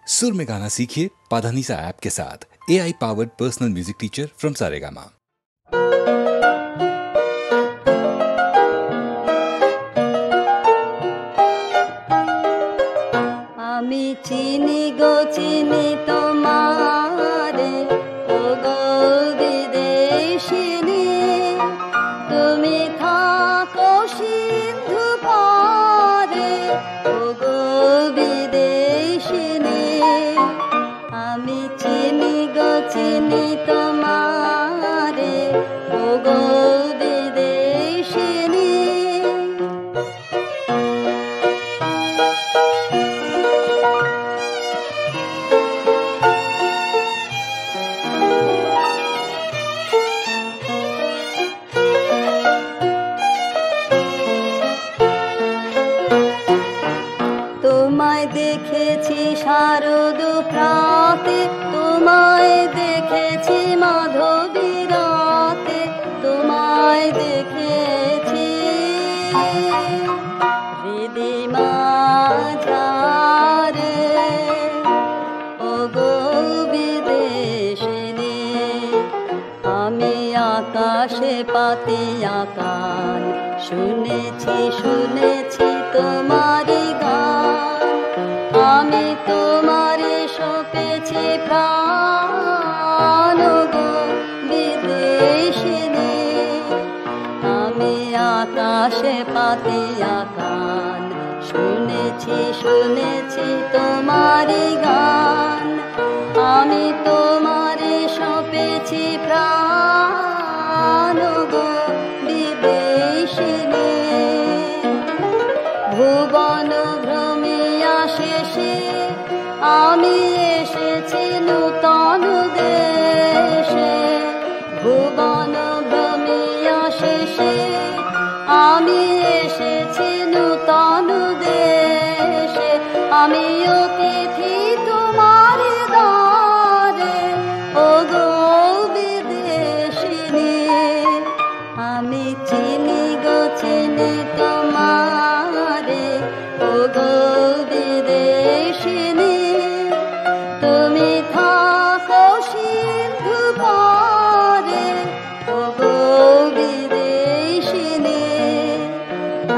सुर में गाना सीखिए पाधानीसा ऐप के साथ। AI powered personal music teacher from Saregama. আমি চিনি গো চিনি তোমারে, ও গো বিদেশিনী, তুমি থাকো সিন্ধু পারে, ও গো বিদেশিনী। আমি চিনি গো চিনি তোমারে, ও গো বিদেশিনী। তোমায় দেখেছি শারদ প্রাতে, তোমায় দেখেছি মাধবী রাতে, তোমায় দেখেছি হৃদি মাঝারে, ও গো বিদেশিনী। আমি আকাশে পাতিয়া কান, শুনেছি শুনেছি তোমারি গান, আমি তোমারে সপেছি প্রাণ, গো বিদেশিনী। আমি আকাশে পাতিয়া কান, শুনেছি শুনেছি তোমারি গান, আমি তোমারে সপেছি প্রাণ, গো বিদেশিনী। ভুবন ভ্রমিয়া শেষে আমি এসেছি নূতন দেশে, ভুবন ভ্রমিয়া শেষে আমি এসেছি নূতন দেশে। আমি অতিথি তোমার দ্বারে, ও গো বিদেশিনী। আমি চিনি গো চিনি তোমারে, ও গো বিদেশিনী, তুমি থাকো সিন্ধু পারে, ও গো বিদেশিনী।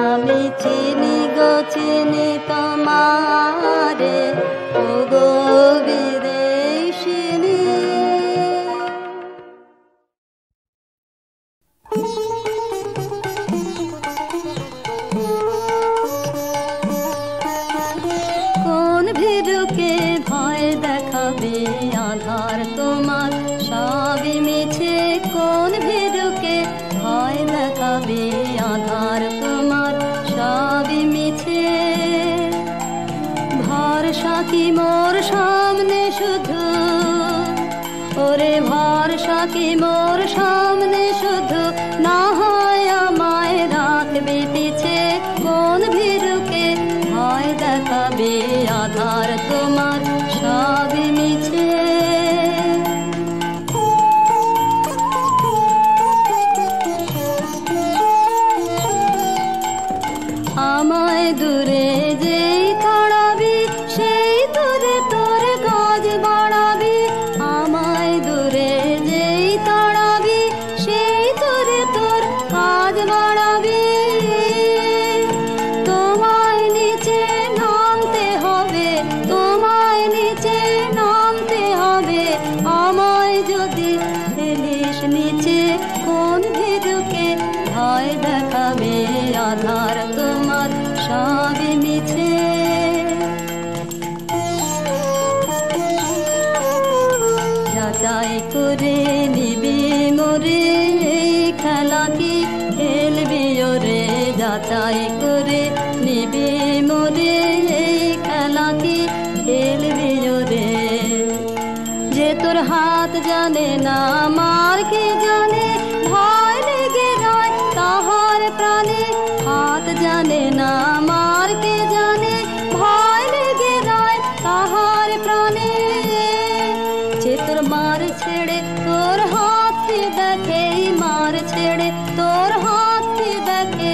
আমি চিনি গো চিনি তোমারে, ও গো বিদেশিনী। কোন ভীরুকে ভয় দেখাবে আধার তোমার সবই মিছে, কোন ভীরুকে ভয় দেখাবে আধার তোমার সবই মিছে। ভরসা কি মোর সামনে শুধু, ওরে ভরসা কি মোর সামনে শুধু, না হয় আমায় রাখবে পিছে। কোন ভীরুকে ভয় দেখাবে আধার তোমার সবই মিছে। আমায় দূরে যেই তাড়াবি, সেই দূরে তোর কাজ বাড়াবি। আমায় দূরে যেই তাড়াবি, সেই দূরে তোর কাজ বাড়াবি। তোমায় নিচে নামতে হবে, তোমায় নিচে নামতে হবে। আমায় যদি ফেলিস নিচে, কোন ভীরুকে ভয় দেখাবে আধার তোমার সবই মিছে। যাচাই করে নিবি মোরে, এই খেলা কি খেলবি ওরে। যাচাই করে নিবি মোরে, এই খেলা কি খেলবি ওরে। যে তোর হাত জানে না মার কে জানে, ভয় লেগে রয় তাহার প্রাণে। হাত জানে না মার কে জানে, ভয় লেগে রয় তাহার প্রাণে। যে তোর মার ছেড়ে তোর হাতকে দেখে, মার ছেড়ে তোর হাতকে দেখে,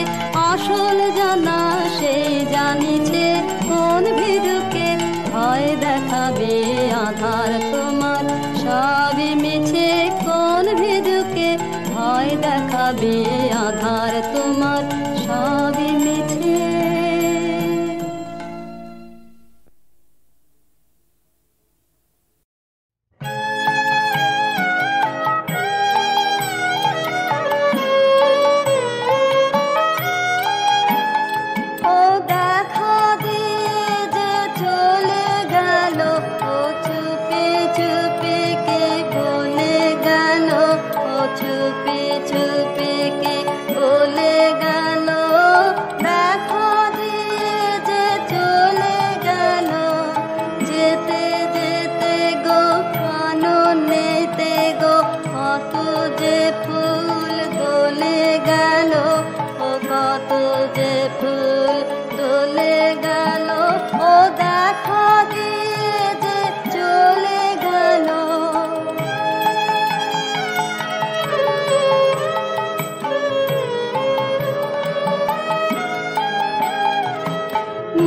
আসল জানা সেই জানিছে। কোন ভীরুকে ভয় দেখ দেখাবে আধার তোমার সবই মিছে কোন ভিজুকে ভয় দেখাবে আধার তোমার সবই মিছে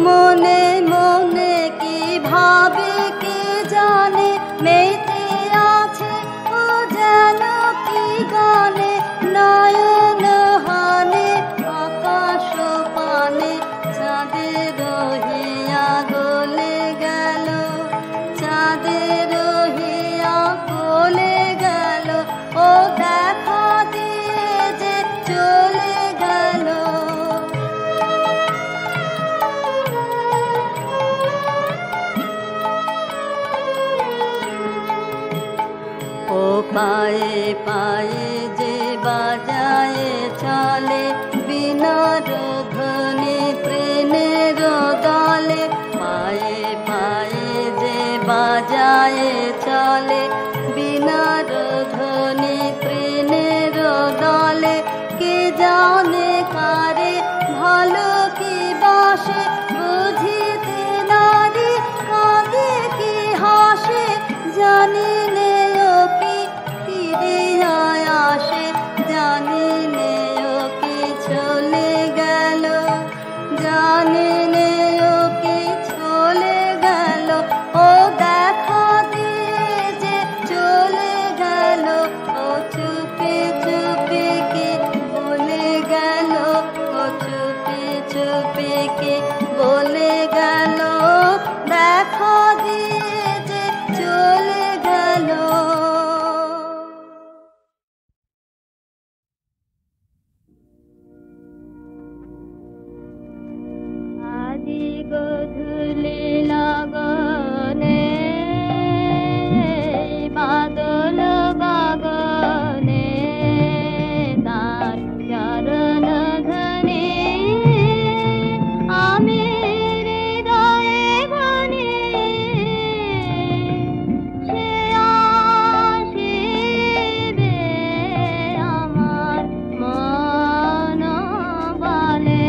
মনে মনে কি ভাবে কে জানে মেতে আছে ও যেন কি গানে নয়ন হানে আকাশ পানে চাঁদের রহিয়া গলে গেল চাঁদের রহিয়া গলে গেল ও দেখা দিয়ে যে চলে গেল পায়ে পায়ে যে বাজায় চলে বিনার ধ্বনি প্রেমের দলে পায়ে পায়ে যে বাজায় চলে বিনার ধ্বনি প্রেমের দলে কে জানে কারে ভালো কি বাসে বুঝিতে নারী কাঁদে কি হাসে জানি আসে জানি নে ও কি চলে গেল জানি নে ও কি চলে গেল ও দেখা দিয়ে যে চলে গেল ও চুপি চুপি কি বলে গেল ও চুপি চুপি কি বলে গেল দেখা দিয়ে যে চলে গেল গধূলি লগনে বাদল গগনে তার চরণ ধনে আমি হৃদয়ে ঘনে সে আসিবে আমার মন বলে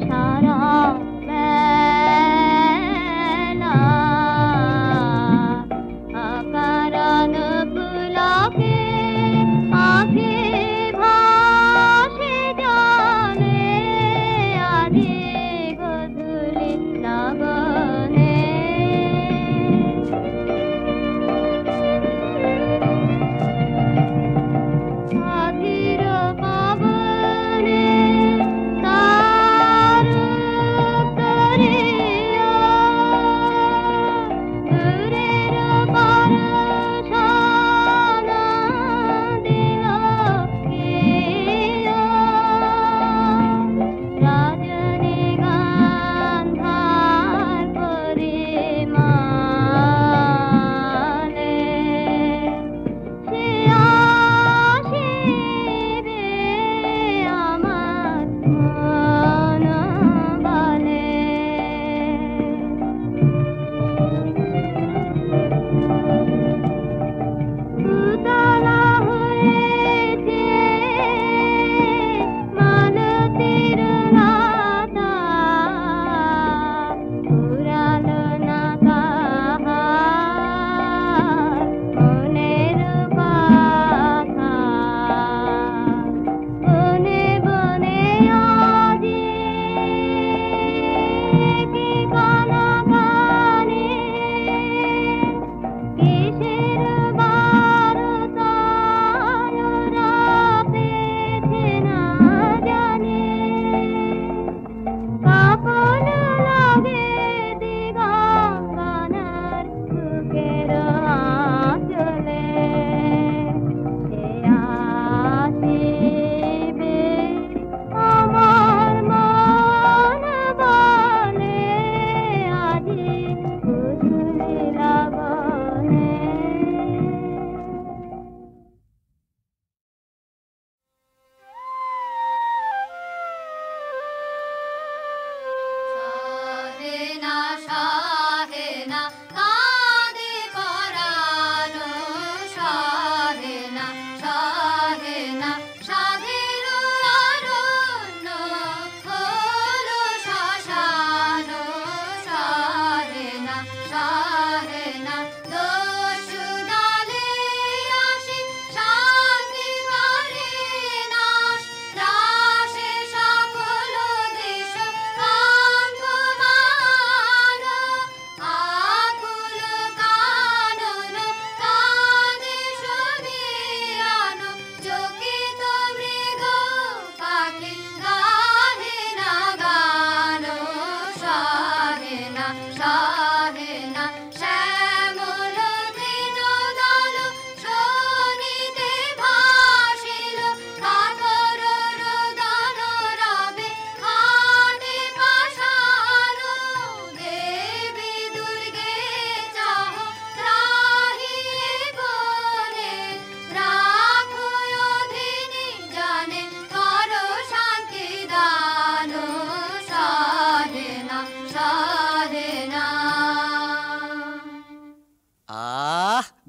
সারা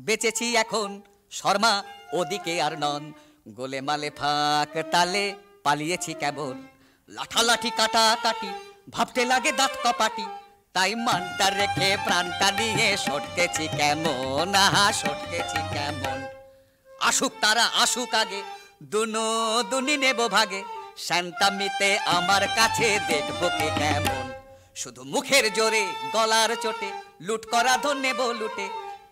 বেঁচেছি এখন শর্মা ওদিকে আর নন, গোলে মালে ফাঁক তালে পালিয়েছি কেমন, লাঠালাঠি কাটা কাটি ভাবতে লাগে দাঁত কপাটি, তাই মানটা রেখে প্রাণটা নিয়ে সটকেছি কেমন, আহা সটকেছি কেমন। আসুক তারা আসুক আগে, দুনি নেব ভাগে, শান্তামিতে আমার কাছে দেখবো কে কেমন। শুধু মুখের জোরে গলার চোটে লুট করা ধন নেব লুটে,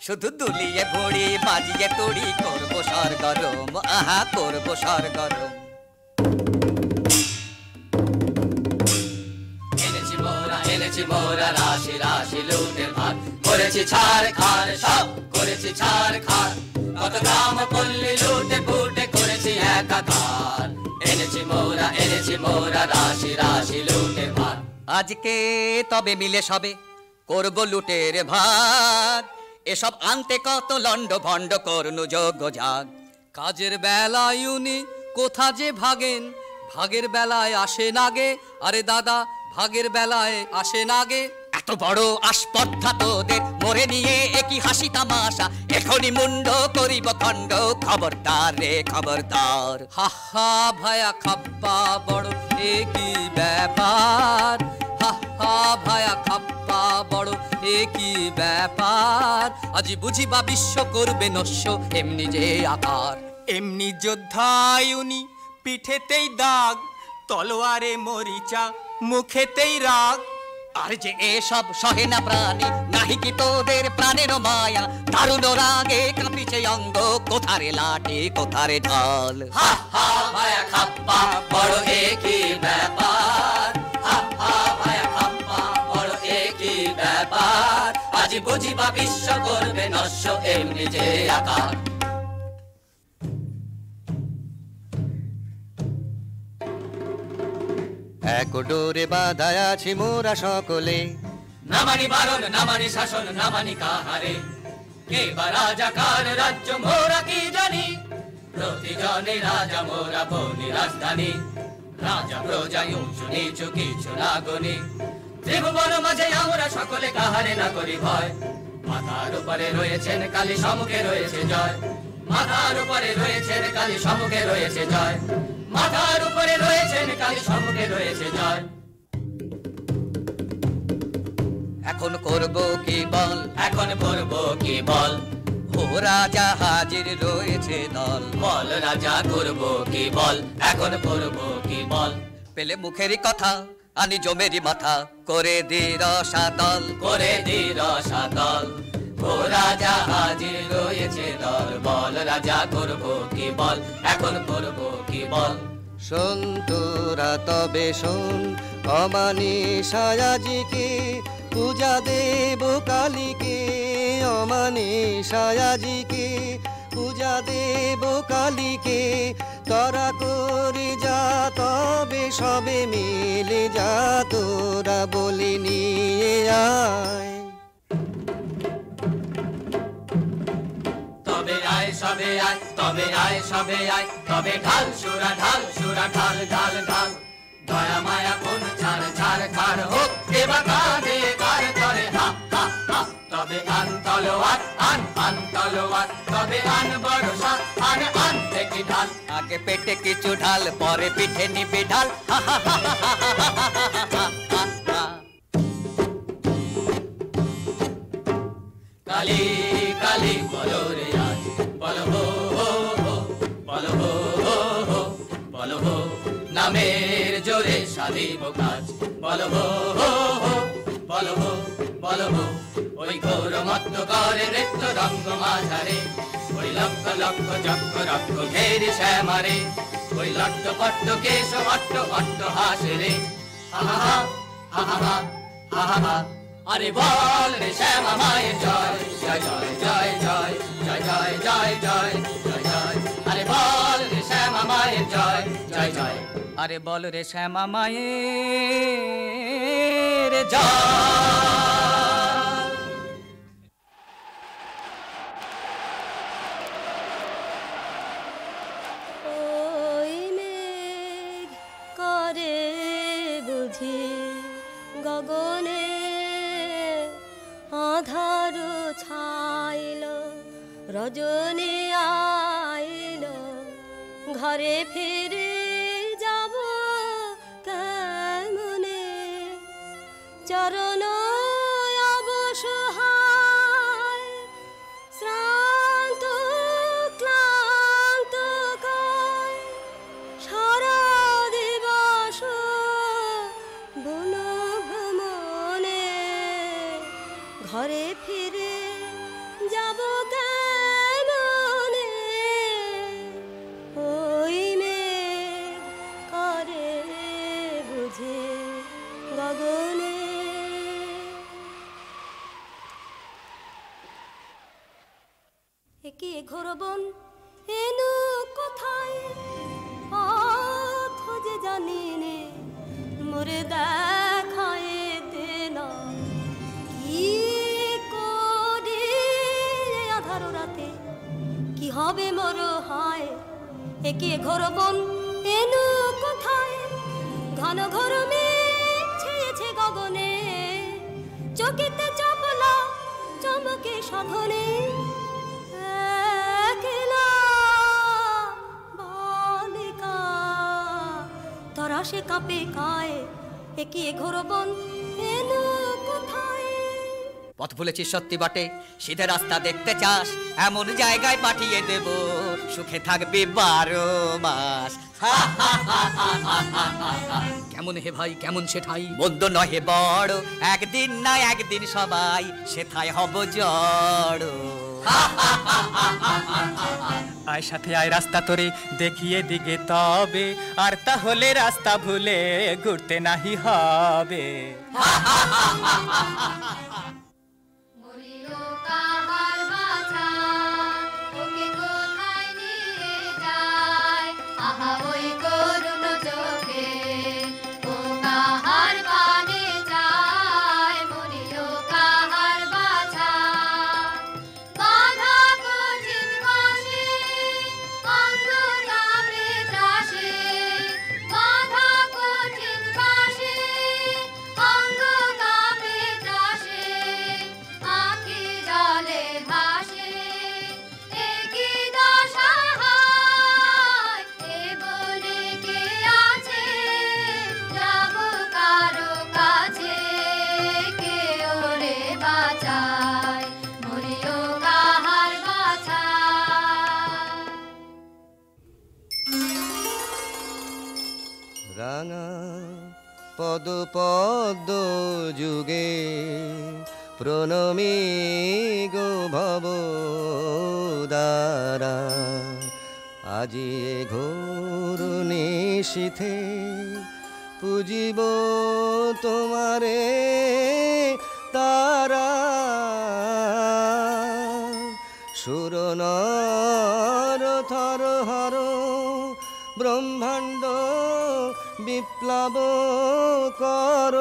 শুধু দুলিয়ে ভড়ি বাজিয়ে তুড়ি করবো সরগরম, আহা করবো সরগরম। এনেছি মোরা রাশি রাশি লুটের ভাত, করেছি ছাড় খার সব করেছি ছাড় খার, কত গ্রাম পল্লী লুটে ফুটে করেছি একাকার। এনেছি মোরা রাশি রাশি লুটের ভাত, আজকে তবে মিলে সবে করবো লুটের ভাগ, এসব আনতে কত লন্ড ভন্ড করনু যোগ্য জাগ। কাজের বেলায় উনি কোথা যে ভাগেন, ভাগের বেলায় আসে নাগে, আরে দাদা ভাগের বেলায় আসে নাগে। এত বড় আসপর্ধা তোদের মরে নিয়ে একই হাসি তামাশা, এখনই মুন্ড করিব খণ্ড, খবরদার রে খবরদার। হা হা ভায়া খাপ্পা বড় একই ব্যাপার, হা হা ভায়া খাপ্পা বড় একই ব্যাপার, আজি বুঝিবা বিশ্ব করবে নস্য এমনি যে আকার। এমনি যোদ্ধায় উনি পিঠেতেই দাগ, তলোয়ারে মরিচা মুখেতেই রাগ। আর যে এসব সহে না প্রাণী, নাহি কি তোদের প্রাণের মায়া, দারুণ রাগে কাঁপিছে অঙ্গ, কোথারে লাঠি কোথারে ঢাল। হা হা ভায়া খাপ্পা বড় একই ব্যাপার, হা হা ভায়া খাপ্পা বড় একই ব্যাপার, আজি বুঝিবা বিশ্ব করবে নস্য এমনি যে আকার। এক ডোরে বাঁধায় আছি মোরা সকলে, না মানি বারণ না মানি শাসন না মানি কাহারে, কে বা রাজা কার রাজ্য মোরা কি জানি, প্রতিজনে রাজা মোরা বনি রাজধানী, রাজা প্রজা উঁচু নিচু কিছু না গনি, ত্রিভুবন মাঝে আমরা সকলে কাহারে না করি ভয়, মাথার উপরে রয়েছেন কালী সম্মুখে রয়েছে জয়, মাথার উপরে রয়েছেন কালী সম্মুখে রয়েছে জয়, মাথার উপরে রয়েছেন কালী সম্মুখে রয়েছে জয়। এখন করব কি বল, এখন করব কি বল, ও রাজা হাজির রয়েছে দল, বল রাজা করব কি বল, এখন করব কি বল। পেলে মুখেরই কথা আনি জমেরই মাথা, করে দি রসাতল, করে দি রসাতল, ও রাজা হাজির রয়েছে দল, বল রাজা করব কি বল, এখন করব কি বল। শোন তোরা তবে শোন, অমানিসায় আজিকে পূজা দেব কালীকে, অমানিসায় আজিকে পূজা দেব কালীকে, তোরা করে যা তবে সবে মিলে যা, তোরা বলি নিয়ে আয়। তবে আয় সবে আয়, তবে আয় সবে আয়, তবে ঢাল সুরা ঢাল সুরা ঢাল ঢাল ঢাল, দয়া মায়া কোন ছাড় ছাড় খার হোক, দেবা কাঁধে কার করে হা হা হা। তবে আন তলোয়ার আন তলোয়ার, তবে আন বড় সাপ আন দেখি ঢাল, আগে পেটে কিছু ঢাল পরে পিঠে নিবি ঢাল, হা হা হা হা হা হা হা হা। কালী কালী বলো রে আজ, বলো হো হো হো, বলো হো হো হো, বলো হো নামের জোরে সাধিব কাজ, বলো হো হো হো, বলো হো বলো হো। ওই ঘোর মত্ত করে নৃত্য রঙ্গ মাঝারে, ওই লক্ষ লক্ষ চক্র রক্ষ ঘেরি শ্যামারে, ওই লট্ট পট্ট কেশ অট্ট অট্ট হাসে রে, হা হা হা হা হা হা হা হা। আরে বল রে শ্যামা মায়ের জয়, জয় জয় জয় জয় জয় জয় জয় জয় জয় জয়, আরে বল রে শ্যামা মায়ের জয়, জয় জয়, আরে বল রে শ্যামা মায়ের জয়। ওই মেঘ করে বুঝি গগনে, আধার ছাইল রজনী আইলো ঘরে ফিরে যাব কেমনে চরণ অবসহায় শ্রান্ত ক্লান্ত কায় সারা দিবস বন ভ্রমণে ঘরে ফিরে যাব কেমনে ওই মেঘ করে বুঝে গগনে একে ঘোর বন এনু কোথায় পথ যে জানি নে মোরে দেখায় দে না কি করি আধার রাতে কি হবে মোর হায় একে ঘোর বন এনু কোথায় ঘন ঘোর মেঘ ছেয়েছে গগনে চকিতে চপলা চমকে সাধনে একলা বালিকা তোরা সে কাঁপে কায় একে ঘোর বন এনু কোথায় পথ ভুলেছিস সত্যি বটে সিধে রাস্তা দেখতে চাস এমন জায়গায় পাঠিয়ে দেব সুখে থাকবি 12 মাস কেমন হে ভাই কেমন সেঠাই মন্দ নহে বড় একদিন না একদিন সবাই সেথায় হব জড় আয় সাথে আয় রাস্তা তোরে দেখিয়ে দিকে তবে আর তাহলে রাস্তা ভুলে ঘুরতে নাহি হবে মরিও কাহার বাছা ওকে কোথায় নিয়ে যায় আহা ওই করুণ চোখে ও কাহার বানে যায় মরিও কাহার বাছা বাঁধা কঠিন বাঁশে অন্ধকারে ত্রাসে বাঁধা কঠিন বাঁশে অন্ধকারে ত্রাসে আঁখি জলে ভাসে একই দশা হায় এ বনে কে আছে যাব কারো কাছে কে ওরে বাঁচায় মরিও কাহার বাছা রাঙা পদ পদ্ম যুগে প্রণমী গো ভব দ্বারা আজি এ ঘোর নিশীথে পুজিব তোমারে তারা সুরনর থর হর ব্রহ্মাণ্ড বিপ্লব কর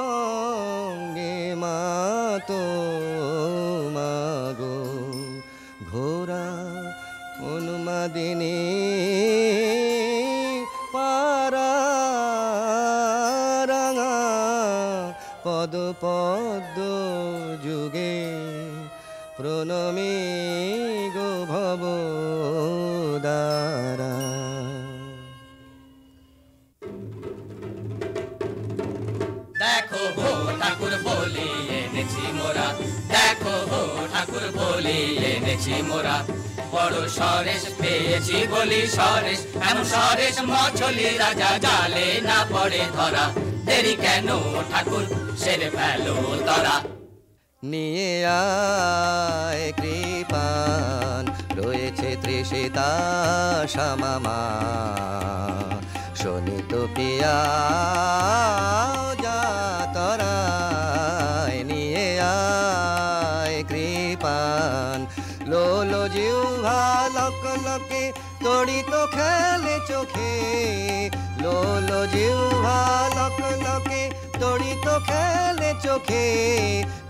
রণরঙ্গে মাতো মাগো ঘোরা উন্মাদিনী পারা রাঙা পদ পদ্ম যুগে প্রণমী গো ভব দ্বারা দেখো হো ঠাকুর বলি এনেছি মোরা দেখো হো ঠাকুর বলি এনেছি মোরা বড় সরেশ পেয়েছি বলি সরেশ এমন সরেশ মছলি রাজা জালে না পড়ে ধরা দেরি কেন ঠাকুর সেরে ফেলো তোরা নিয়ে আয় কৃপান রয়েছে তৃষিতা শ্যামামা শোনিত পিয়া যা তরায় নিয়ে আয় কৃপান লোলো জিহ্বা লক লকে তড়িত খেলে চোখে লোলো জিহ্বা লক লকে তড়িত খেলে চোখে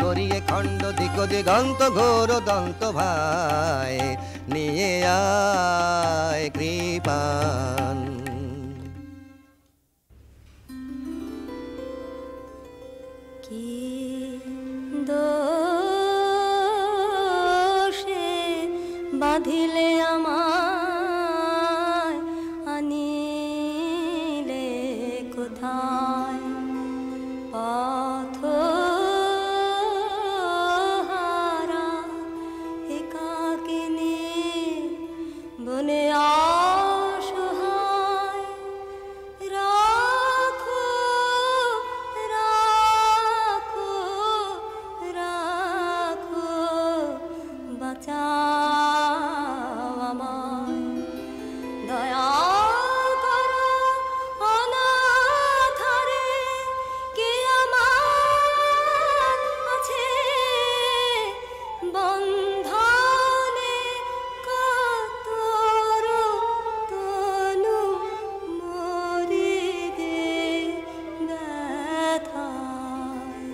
করিয়ে খণ্ড দিক দিগন্ত ঘোর দন্ত ভাই নিয়ে আয় কৃপান কি দো বাঁধিলে আমায় আনিলে কোথায় পথহারা একাকিনী বনে অসহায় রাখো রাখো রাখো বাঁচাও আমায় দয়া করো অনাথারে কে আমার আছে বন্ধনে কাতর তনু মরিদে ব্যথায়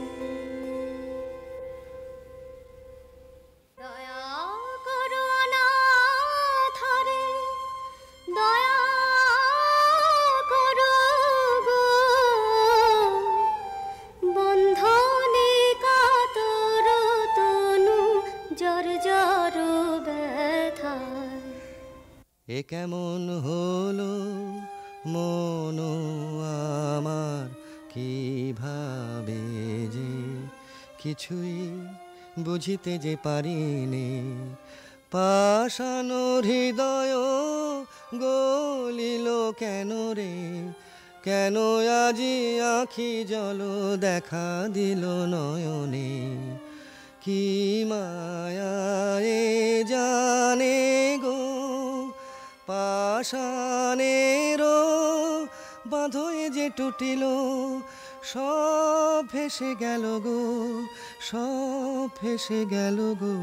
দয়া করো অনাথারে দয়া করো গো বন্ধনে কাতর তনু জর জর ব্যথায় এ কেমন হলো মন আমার কিভাবে যে কিছুই বুঝিতে যে পারিনি পাষাণ হৃদয় গলিল কেন রে কেন আজি আখি জল দেখা দিল নয়নে কি মায়া এ জানে গো পাষাণেরও বাঁধয়ে যে টুটিল সব ভেসে গেল গো সব ভেসে গেল গো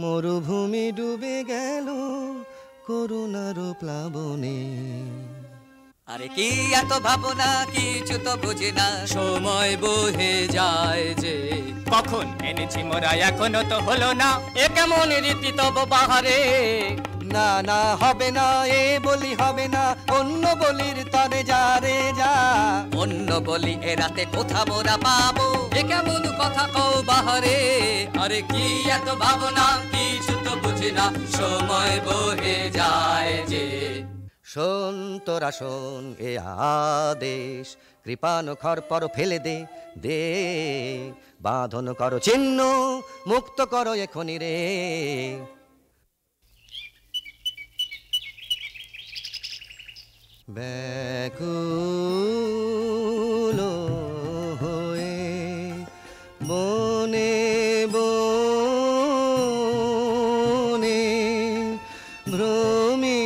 মরুভূমি ডুবে গেল করুণার প্লাবনে আরে কি এত ভাবনা কিছু তো বুঝি না সময় বহে যায় যে কখন এনেছি মোরা এখনো তো হলো না এ কেমন রীতি তব বাহারে না না হবে না এ বলি হবে না অন্য বলির তরে যা রে যা অন্য বলি এ রাতে কোথা মোরা পাবো এ কেমন কথা কও বাহারে আরে কি এত ভাবনা কিছু তো বুঝি না সময় বহে যায় যে শোন তোরা শোন এ আদেশ কৃপানো খর পর ফেলে দে দে বাঁধন করো চিহ্ন মুক্ত করো এখনি রে ব্যাকুল হয়ে বনে বনে ভ্রমি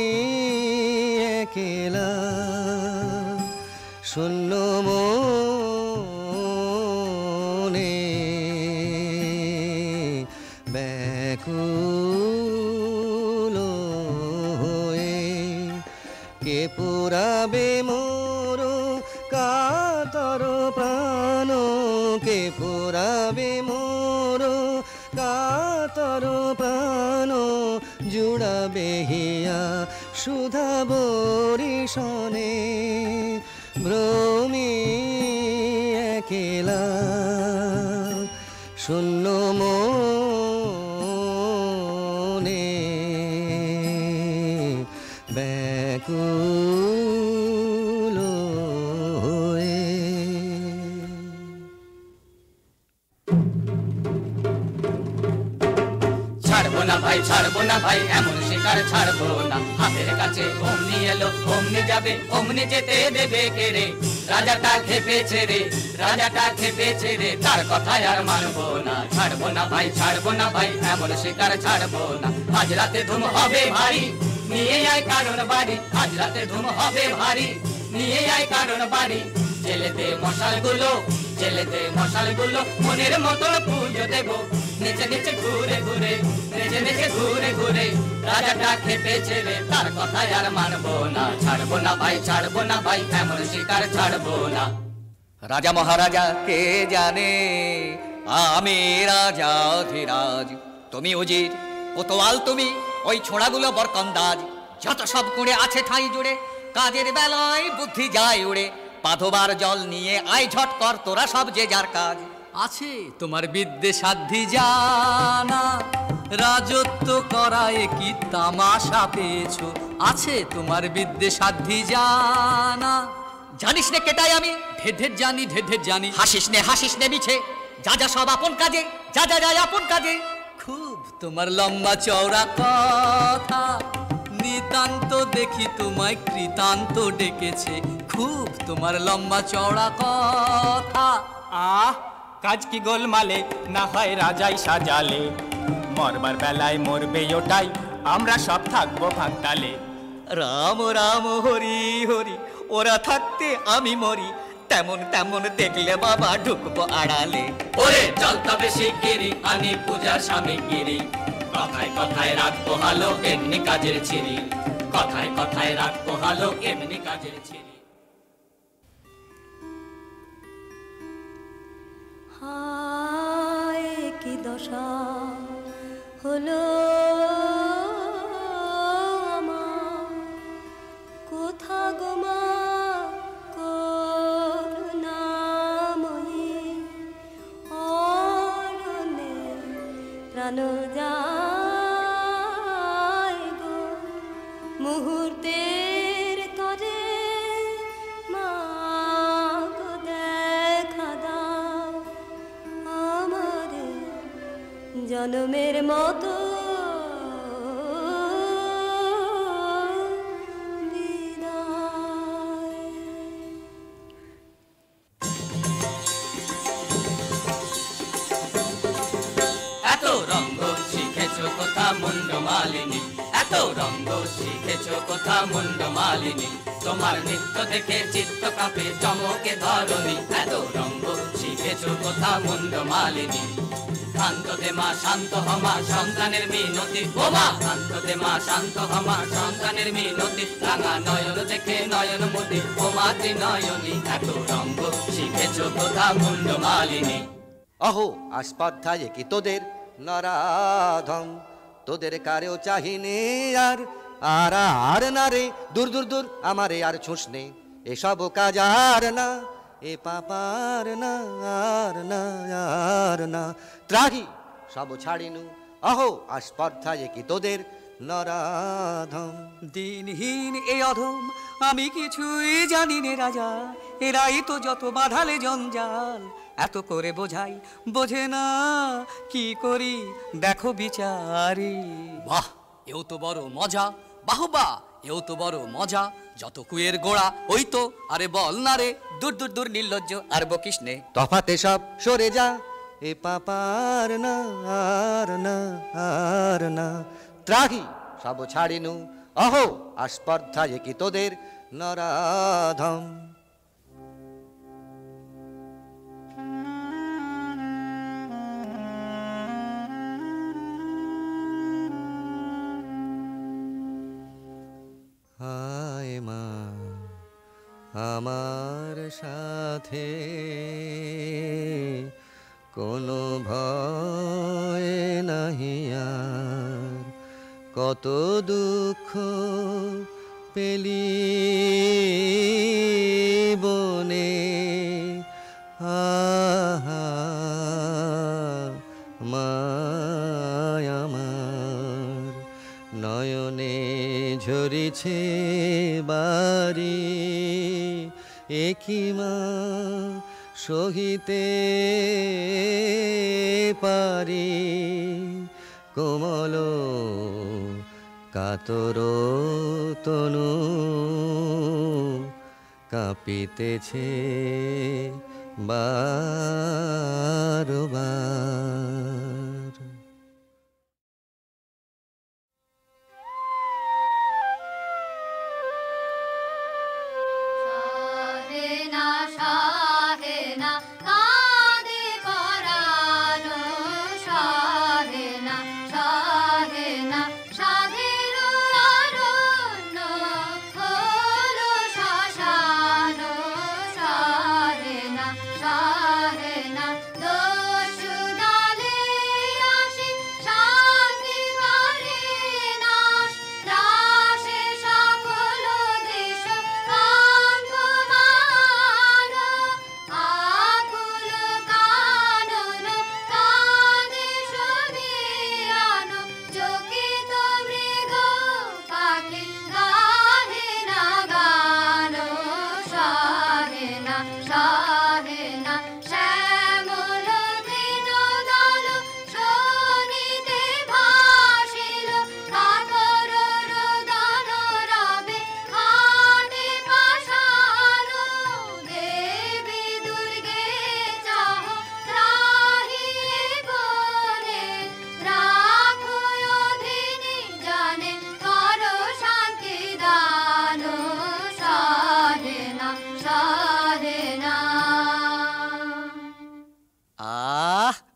একেলা শূন্য মনে ব্যাকুল হয়ে কে পুরাবে মোর কাতর প্রাণ কে পুরাবে মোর কাতর প্রাণ জুড়াবে হিয়া সুধা বরিশনে ভ্রমি একেলা শূন্য মনে ব্যাকুল হয়ে ছাড়বো না ভাই ছাড়বো না ভাই এমন শিকার ছাড়বো না হাতের কাছে অমনি এলো অমনি যাবে অমনি যেতে দেবে কে রে রাজাটা খেপেছে রে রাজাটা খেপেছে রে তার কথায় আর মানবো না ছাড়বো না ভাই ছাড়বো না ভাই এমন শিকার ছাড়বো না আজ রাতে ধুম হবে ভারী নিয়ে আয় কারণ বাড়ি আজ রাতে ধুম হবে ভারী নিয়ে আয় কারণ বাড়ি জেলেতে মশালগুলো মনের মতন পুজো দেবো নেচে নেচে ঘুরে ঘুরে নেচে নেচে ঘুরে ঘুরে রাজাটা খেপেছে রে তার কথায় আর মানবো না ছাড়বো না ভাই ছাড়বো না ভাই এমন শিকার ছাড়বো না রাজা মহারাজা কে জানে আমি রাজা অধিরাজ তুমি উজির কোতোয়াল তুমি ওই ছোড়াগুলো বরকন্দাজ যত সব কুড়ে আছে ঠাঁই জুড়ে কাজের বেলায় বুদ্ধি যায় উড়ে পাধোবার জল নিয়ে আই ঝট কর তোরা সব যে যার কাজ আছে তোমার বিদ্যে সাধ্যি জানা, রাজত্ব করায় কি তামাশা পেয়েছো? আছে তোমার বিদ্যে সাধ্যি জানা। জানিস নে কেটাই আমি, ঢের ঢের জানি, ঢের ঢের জানি। হাসিস নে মিছে, যা যা সব আপন কাজে, যা যা যায় আপন কাজে। খুব তোমার লম্বা চওড়া কথা, নিতান্ত দেখি তোমায় কৃতান্ত ডেকেছে। খুব তোমার লম্বা চওড়া কথা। আহ, কাজ কি গোলমালে, না হয় রাজাই সাজালে। মরবার বেলায় মরবে ওটাই, আমরা সব থাকবো ভাগতালে। রাম রাম হরি হরি, ওরা থাকতে আমি মরি, তেমন তেমন দেখলে বাবা ঢুকবো আড়ালে। ওরে চল তবে শিগগিরি আনি পূজার সামগ্রী, কথায় কথায় রাত পোহালো এমনি কাজের ছিরি, কথায় কথায় রাত পোহালো এমনি কাজের ছিরি। হায় কি দশা হলো আমার, কোথা গো মা করুণাময়ী, অরণ্যে প্রাণ যায় গো মুহূর্তের তরে, মা গো দেখা দাও আমারে জনমের মতো এত রঙ্গ শিখেছো কোথা মুন্ড মালিনী, এত রঙ্গ শিখেছো কোথা মুন্ড মালিনী, তোমার নৃত্য দেখে চিত্ত কাঁপে চমকে ধরণী। এত রঙ্গ শিখেছো কোথা মুন্ড মালিনী, শান্ত দে মা শান্ত হমা সন্তানের মিনতি, ও মা শান্ত দে মা শান্ত হমা সন্তানের মিনতি, রাঙা নয়ন দেখে নয়ন মতি, ও মা ত্রিনয়নী। এত রঙ্গ শিখেছো কোথা মুন্ড মালিনী। অহো আস্পর্ধায় কি তোদের নরাধম, তোদের কারেও চাহিনে আর আর আর না রে, দূর দূর দূর আমারে আর ছুঁস নে, এসব কাজ আর না, এ পাপার না আর না আর না, ত্রাহি সব ছাড়িনু। অহো আস্পর্ধায় কি তোদের নরাধম। দিনহীন এ অধম আমি কিছুই জানি নে রাজা, এরাই তো যত বাঁধালে জঞ্জাল। এত করে বোঝাই বোঝে না, কি করি দেখো বিচারি। বাহ, এও তো বড় মজা, বাহুবা এও তো বড় মজা। যত কুয়ের গোড়া ওই তো, আরে বল না রে, দূর দূর দূর নির্লজ্জ আর বকিস নে। তফাতে সব সরে যা, এ পাপার না আর না আর না, ত্রাহি সব ছাড়িনু। অহো আস্পর্ধায় কি তোদের নরাধম। হায় মা আমার সাথে কোনো ভয় নাহি আর, কত দুঃখ পেলি বনে, আহা মায় আমার নয়নে ঝরিছে বাড়ি, একই মা সহিতে পারি, কোমল কাতর তনু কাঁপিতেছে বারবার। শাহেনা শাহেনা কাঁদে পরানো, শাহেনা শাহেনা সাধের অরণ্য হলো শ্মশান, শাহেনা শাহেনা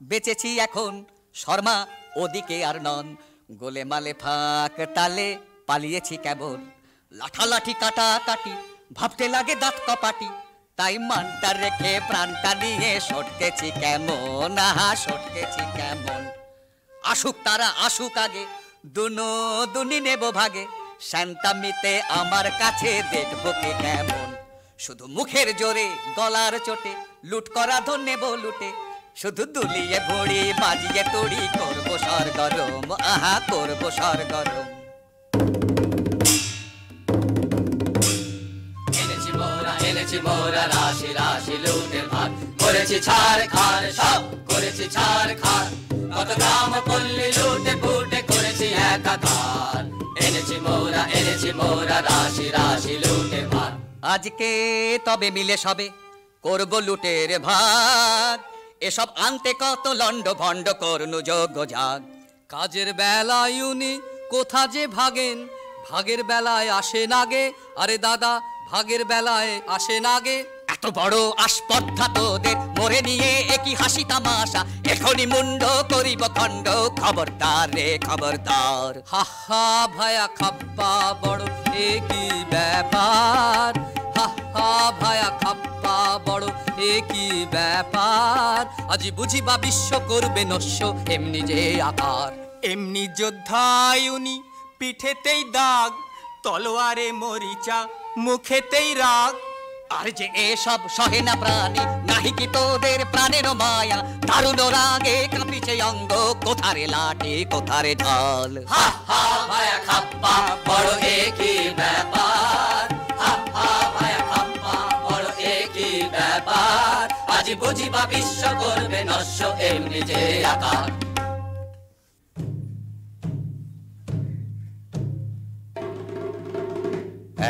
বেঁচেছি এখন শর্মা ওদিকে আর নন, গোলে মালে ফাঁক তালে পালিয়েছি কেবল, লাঠালাঠি কাটাকাটি ভাবতে লাগে দাঁত কপাটি, তাই মানটা রেখে প্রাণটা নিয়ে সটকেছি কেমন, আহা সটকেছি কেমন। আসুক তারা আসুক আগে, দুনো দুনি নেব ভাগে, শান্তামিতে আমার কাছে দেখবো কে কেমন। শুধু মুখের জোরে গলার চোটে লুট করা ধন নেব লুটে, শুধু দুলিয়ে ভুড়ি বাজিয়ে তুড়ি করবো সরগরম, আহা করবো সরগরম। এনেছি মোরা রাশি রাশি লুটের ভাত, করেছি ছাড় খার সব করেছি ছাড় খার, কত গ্রাম পল্লী লুটে ফুটে করেছি একাকার। এনেছি মোরা রাশি রাশি লুটের ভাত। আজকে তবে মিলে সবে করবো লুটের ভাগ, এসব আনতে কত লন্ড ভন্ড করনু যোগ্য যাগ। কাজের বেলায় উনি কোথা যে ভাগেন, ভাগের বেলায় আসেন আগে, আরে দাদা ভাগের বেলায় আসেন আগে। এত বড় আসপর্ধা তোদের মরে নিয়ে একই হাসি তামাশা, এখনই মুন্ড করিব খণ্ড, খবরদার রে খবরদার। হা হা ভায়া খাপ্পা বড় একই ব্যাপার, হা হা ভায়া খাপ্পা বড় একই ব্যাপার, আজি বুঝিবা বিশ্ব করবে নস্য এমনি যে আকার। এমনি যোদ্ধায় উনি পিঠেতেই দাগ, তলোয়ারে মরিচা মুখেতেই রাগ। আর যে এসব সহে না প্রাণী, নাহি কি তোদের প্রাণের মায়া, দারুণ রাগে কাঁপিছে অঙ্গ, কোথারে লাঠি কোথারে ঢাল। হা হা ভায়া খাপ্পা বড় একই ব্যাপার, হা হা ভায়া খাপ্পা বড় একই ব্যাপার, আজ বুঝিবা বিশ্ব করবে নস্য এমনি যে আকার।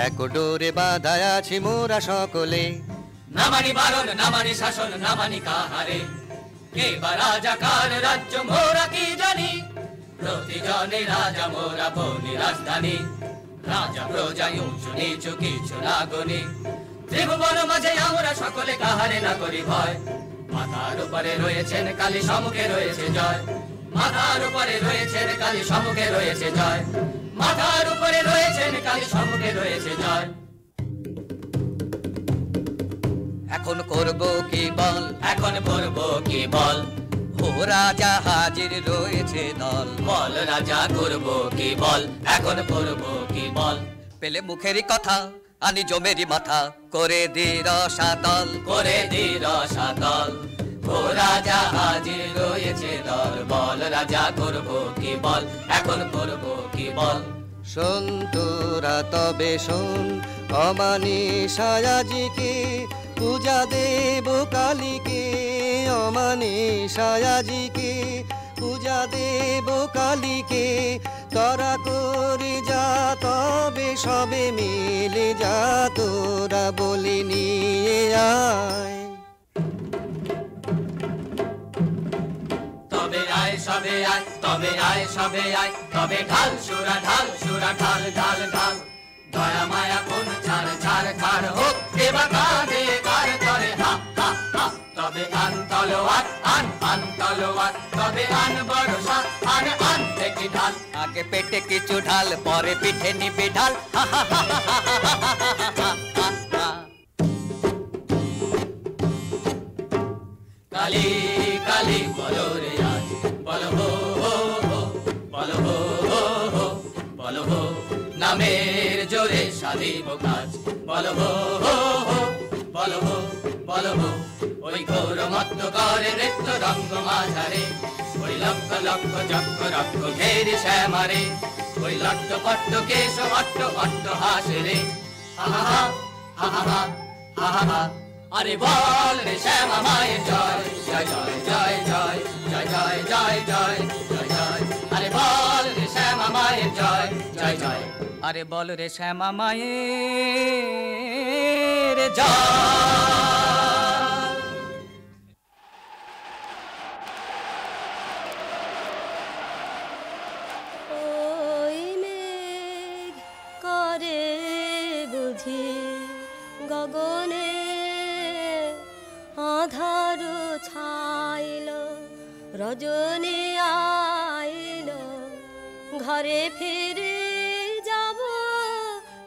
এক ডোরে বাঁধা আছি মোরা সকলে, না মানি বারণ না মানি শাসন না মানি কাহারে, কে বা রাজা কার রাজ্য মোরা কি জানি, প্রতিজনে রাজা মোরা বলি রাজধানী, রাজা প্রজা উঁচু নিচু কিছু না গনি, ত্রিভুবন মাঝে আমরা সকলে কাহারে না করি ভয়, মাথার উপরে রয়েছেন কালী সম্মুখে রয়েছে জয়, মাথার উপরে রয়েছেন কালী সম্মুখে রয়েছে জয়, মাথার উপরে রয়েছেন কালী সম্মুখে রয়েছে জয়। এখন করবো কি বল, এখন করবো কি বল, ও রাজা হাজির রয়েছে দল, বল রাজা করবো কি বল, এখন করবো কি বল। পেলে মুখেরই কথা আনি জমেরই মাথা, করে দি রসাতল, করে দি রসাতল, ও রাজা হাজির রয়েছে দল, বল রাজা করবো কি বল, এখন করবো কি বল। শোন তোরা তবে শোন, অমানিসায় আজিকে পূজা দেব কালীকে, অমানিসায় আজিকে পূজা দেব কালীকে, তোরা করে যা তবে সবে মিলে যা, তোরা বলে নিয়ে আয়। তবে আয় সবে আয়, তবে আয় সবে আয়, তবে ঢাল সুরা ঢাল সুরা ঢাল ঢাল ঢাল, দয়া মায়া কোন ছাড় ছাড় ছাড় হোক, এবার কাঁধে কার করে হা হা হা। তবে আন তলোয়ার আন তলোয়ার, তবে আন বড়সা আন দেখি ঢাল, আগে পেটে কিছু ঢাল পরে পিঠে নিবি ঢাল, হা হা হা হা হা হা হা হা। কালী কালী বলো রে আজ, বলো হো হো হো, বলো হো হো হো, বলো হো নামের জোরে সাধিব কাজ, বলো হো হো হো, বলো হো বলো হো। ওই ঘোর মত্ত করে নৃত্য রঙ্গ মাঝারে, ওই লক্ষ লক্ষ চক্র রক্ষ ঘেরে শ্যামারে, ওই লট্ট পট্ট কেশ অট্ট অট্ট হাসে রে, হা হা হা হা হা হা হা হা। আরে বল রে শ্যামা মায়ের জয়, জয় জয় জয় জয় জয় জয় জয় জয় জয় জয়, আরে বল রে শ্যামা মায়ের জয়, জয় জয়, আরে বল রে শ্যামা মায়ের জয়। ওই মেঘ করে বুঝি গগনে, আধার ছাইল রজনী আইল ঘরে ফিরে যাব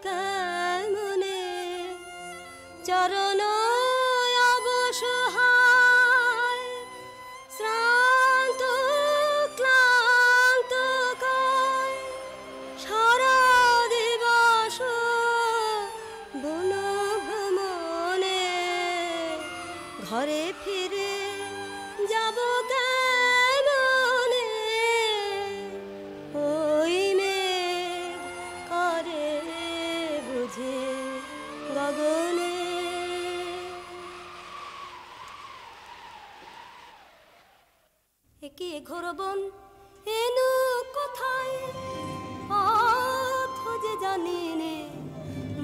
কেমনে চরণ অবসহায় শ্রান্ত ক্লান্ত কায় সারা দিবস বন ভ্রমণে ঘরে ফিরে যাব কেমনে ওই মেঘ করে বুঝে গগনে একে ঘোর বন এনু কোথায় পথ যে জানি নে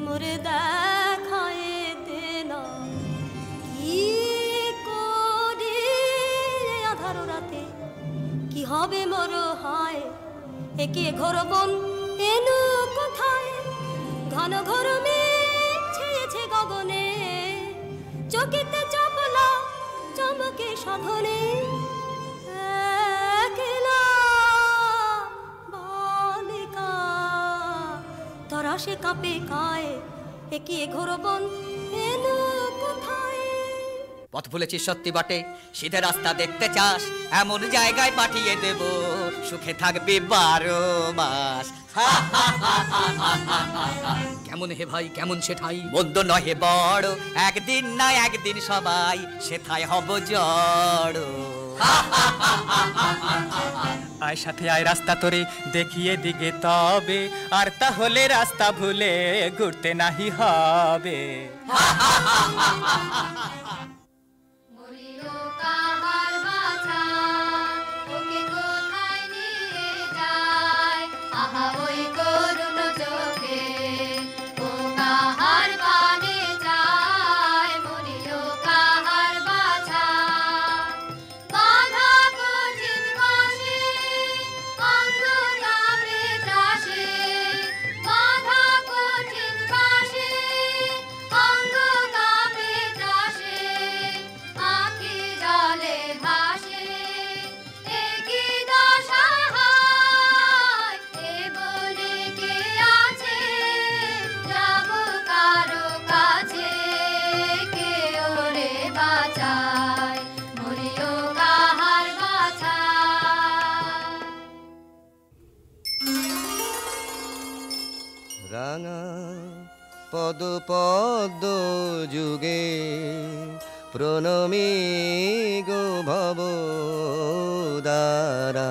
মোরে দেখায় দে না কি করি আধার রাতে কি হবে মোর হায় একে ঘোর বন এনু কোথায় ঘন ঘোর মেঘ ছেয়েছে গগনে চকিতে চপলা চমকে সাধনে একলা বালিকা তরা সে কাঁপে কায় একে ঘোর বন এনু কোথায় পথ ভুলেছিস সত্যি বটে সিধে রাস্তা দেখতে চাস এমন জায়গায় পাঠিয়ে দেব সুখে থাকবি 12 মাস কেমন হে ভাই কেমন সেঠাই মন্দ নহে বড় একদিন না একদিন সবাই সেথায় হব জড় আয় সাথে আয় রাস্তা তোরে দেখিয়ে দিগে তবে আর তাহলে রাস্তা ভুলে ঘুরতে নাহি হবে বলিল কাহার বাছা ওকে কোথায় নিয়ে যায় আহা ওই করুণ চোখে ও কাহার বানে যায় বলিল কাহার বাছা বাধা কঠিন বাসে অন্ধকারে ত্রাসে বাধা কঠিন বাসে অন্ধকারে ত্রাসে আখি জলে ভাসে একই দশা হয় এ বনে কে আছে যাব কারো কাছে কে ওরে বাঁচায় মরিও কাহার বাছা রাঙা পদ পদ্ম যুগে প্রণমী গো ভব দ্বারা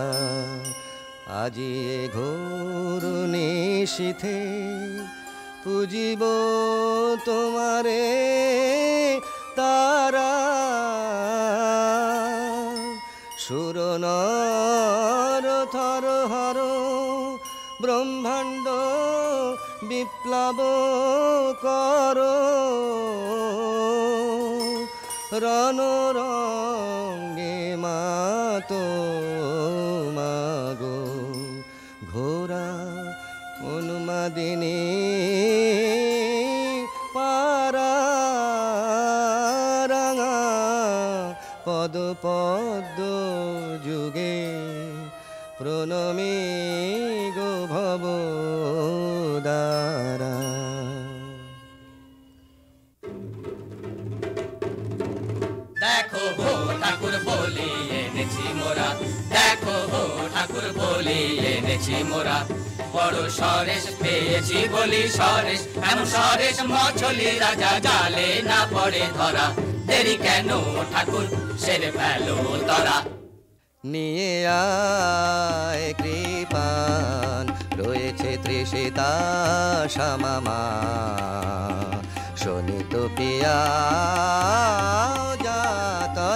আজি এ ঘোর নিশীথে পুজিব তোমারে তারা সুর নর থর হর ব্রহ্মাণ্ড বিপ্লব কর রণরঙ্গে মাতো মাগো ঘোরা উন্মাদিনী পারা রাঙা পদ পদ্ম যুগে প্রণমী গো ভব দ্বারা দেখো হো ঠাকুর বলি এনেছি মোরা দেখো হো ঠাকুর বলি এনেছি মোরা বড় সরেশ পেয়েছি বলি সরেশ এমন সরেশ মছলি রাজা জালে না পড়ে ধরা দেরি কেন ঠাকুর সেরে ফেলো তরা নিয়ে আয় কৃপান রয়েছে তৃষিতা শ্যামামা শোনিত পিয়া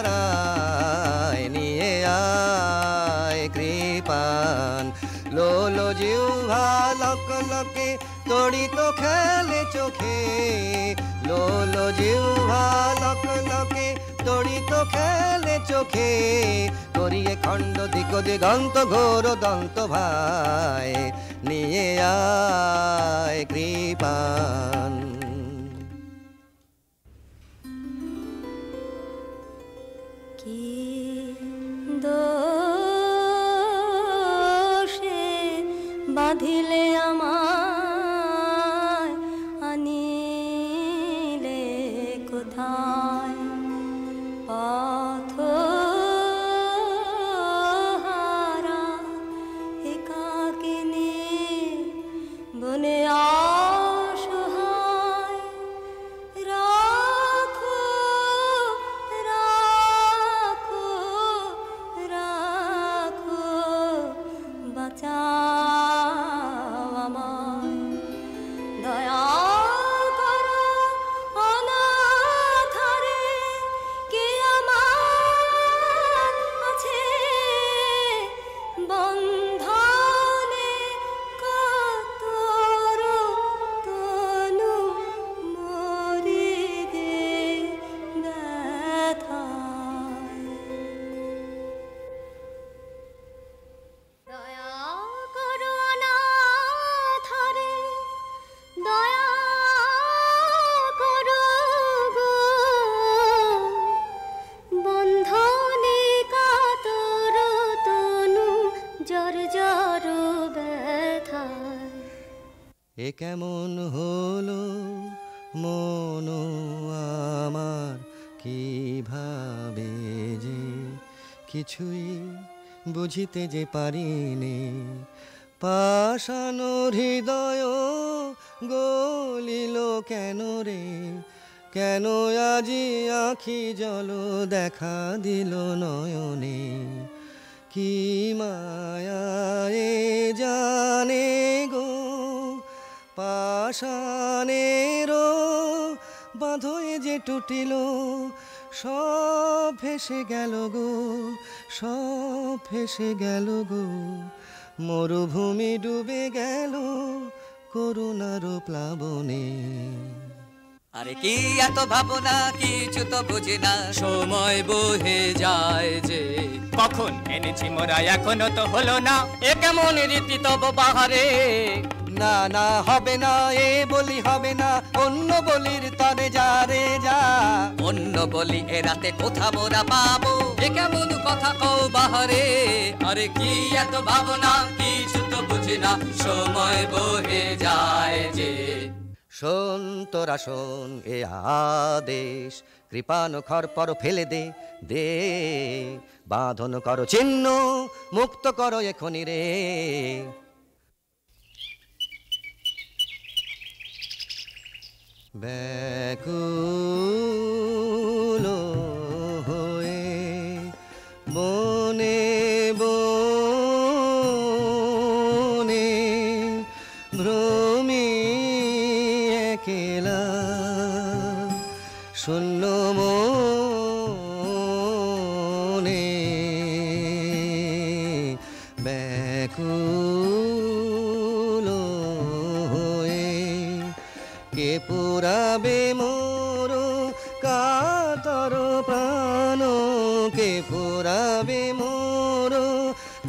যাতরায় নিয়ে আয় কৃপান লোল জিহ্বা লক লকে তড়িত খেলে চোখে লোল জিহ্বা লক লকে তড়িত খেলে চোখে করিয়ে খণ্ড দিক দিগন্ত ঘোর দন্ত ভাই নিয়ে আয় কৃপান কি দো বাঁধিলে আমায় আনিলে কোথায় পথহারা একাকিনী বনে অসহায় রাখো রাখো রাখো বাঁচাও আমায় দয়া করো অনাথারে কে আমার আছে বন্ধনে কাতর তনু মরিদে ব্যথায় দয়া করো অনাথারে দয়া করো গো বন্ধনে কাতর তনু জর জর ব্যথায় এ কেমন হলো মন আমার কিভাবে যে কিছুই বুঝিতে যে পারিনি পাষাণ হৃদয় গলিল কেন রে কেন আজি আখি জল দেখা দিল নয়নে কি মায়ায়ে জানে গো পাষাণেরও বাঁধয়ে যে টুটিল সব ভেসে গেল গো সব ভেসে গেল গো মরুভূমি ডুবে গেল করুণার প্লাবনে আরে কি এত ভাবনা কিছু তো বুঝি না সময় বহে যায় যে কখন এনেছি মোরা এখনো তো হলো না এ কেমন রীতি তব বাহারে না না হবে না এ বলি হবে না অন্য বলির তরে যা রে যা অন্য বলি এ রাতে কোথা মোরা পাবো এ কেমন কথা কও বাহারে আরে কি এত ভাবনা কিছু তো বুঝি না সময় বহে যায় যে শোন তোরা শোন এ আদেশ কৃপানো খরপর ফেলে দে দে বাঁধন করো চিহ্ন মুক্ত করো এখনি রে ব্যাকুল হয়ে বনে বনে ভ্রমি একেলা শূন্য মনে ব্যাকুল হয়ে কে পুরাবে মোর কাতর প্রাণ কে পুরাবে মোর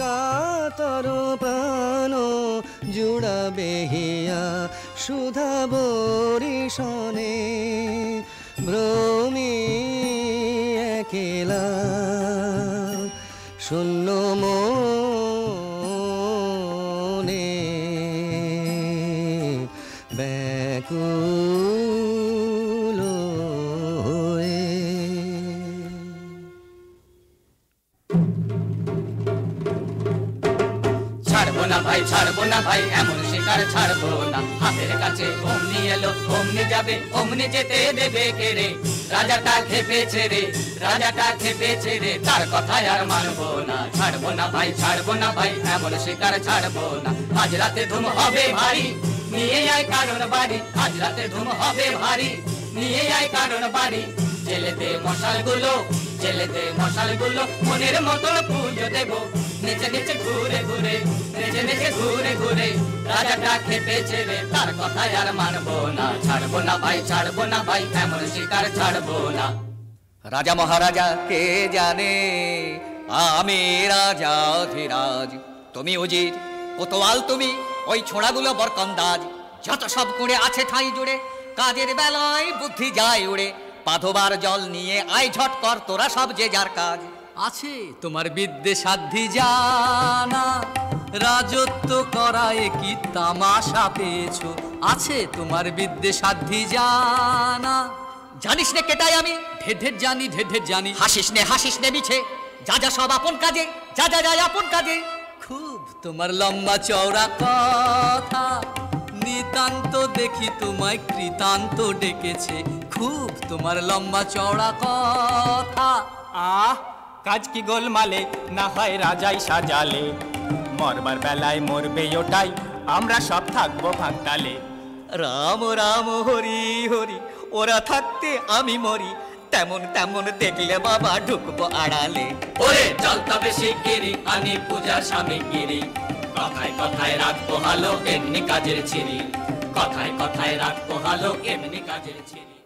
কাতর প্রাণ জুড়াবে হিয়া সুধা বরিশনে ভ্রমি একেলা শূন্য মনে ব্যাকুল হয়ে ছাড়বো না ভাই ছাড়বো না ভাই এমন শিকার ছাড়বো না হাতের কাছে অমনি এলো অমনি যাবে অমনি যেতে দেবে কে রে রাজাটা খেপেছে রে রাজাটা খেপেছে রে তার কথায় আর মানবো না ছাড়বো না ভাই ছাড়বো না ভাই এমন শিকার ছাড়বো না আজ রাতে ধুম হবে ভারী নিয়ে আয় কারণ বাড়ি আজ রাতে ধুম হবে ভারী নিয়ে আয় কারণ বাড়ি জেলেতে মশালগুলো জেলেতে মশালগুলো মনের মতো পুজো দেবো নিচে নিচে ঘুরে ঘুরে নেচে নেচে ঘুরে ঘুরে রাজাটা খেপেছে রে তার কথায় আর মানবো না ছাড়বো না ভাই ছাড়বো না ভাই এমন শিকার ছাড়বো না রাজা মহারাজা কে জানে আমি রাজা অধিরাজ তুমি উজির কোতোয়াল তুমি ওই ছোড়াগুলো বরকন্দাজ যত সব কুড়ে আছে ঠাঁই জুড়ে কাজের বেলায় বুদ্ধি যায় উড়ে পাধবার জল নিয়ে আয় ঝট কর তোরা সব যে যার কাজ আছে তোমার বিদ্যে সাধ্যি জানা রাজত্ব করায় কি তামাশা পেয়েছো? আছে তোমার বিদ্যে সাধ্যি জানা? জানিস নে কেটাই আমি? ঢের ঢের জানি, ঢের ঢের জানি। হাসিস নে মিছে, যা যা সব আপন কাজে, যা যা যা আপন কাজে। খুব তোমার লম্বা চওড়া কথা, নিতান্ত দেখি তোমায় কৃতান্ত ডেকেছে। খুব তোমার লম্বা চওড়া কথা। কাজ কি গোলমালে, না হয় রাজাই সাজালে। মরবার বেলায় মরবে ওটাই, আমরা সব থাকবো ভাগতালে। রাম রাম হরি হরি, ওরা থাকতে আমি মরি। তেমন তেমন দেখলে বাবা ঢুকবো আড়ালে। ওরে চল তবে শিগগিরি আনি পূজার সামগ্রী। কথায় কথায় রাখবো হালো এমনি কাজের ছিরি। কথায় কথায় রাখবো হালো এমনি কাজের ছিরি।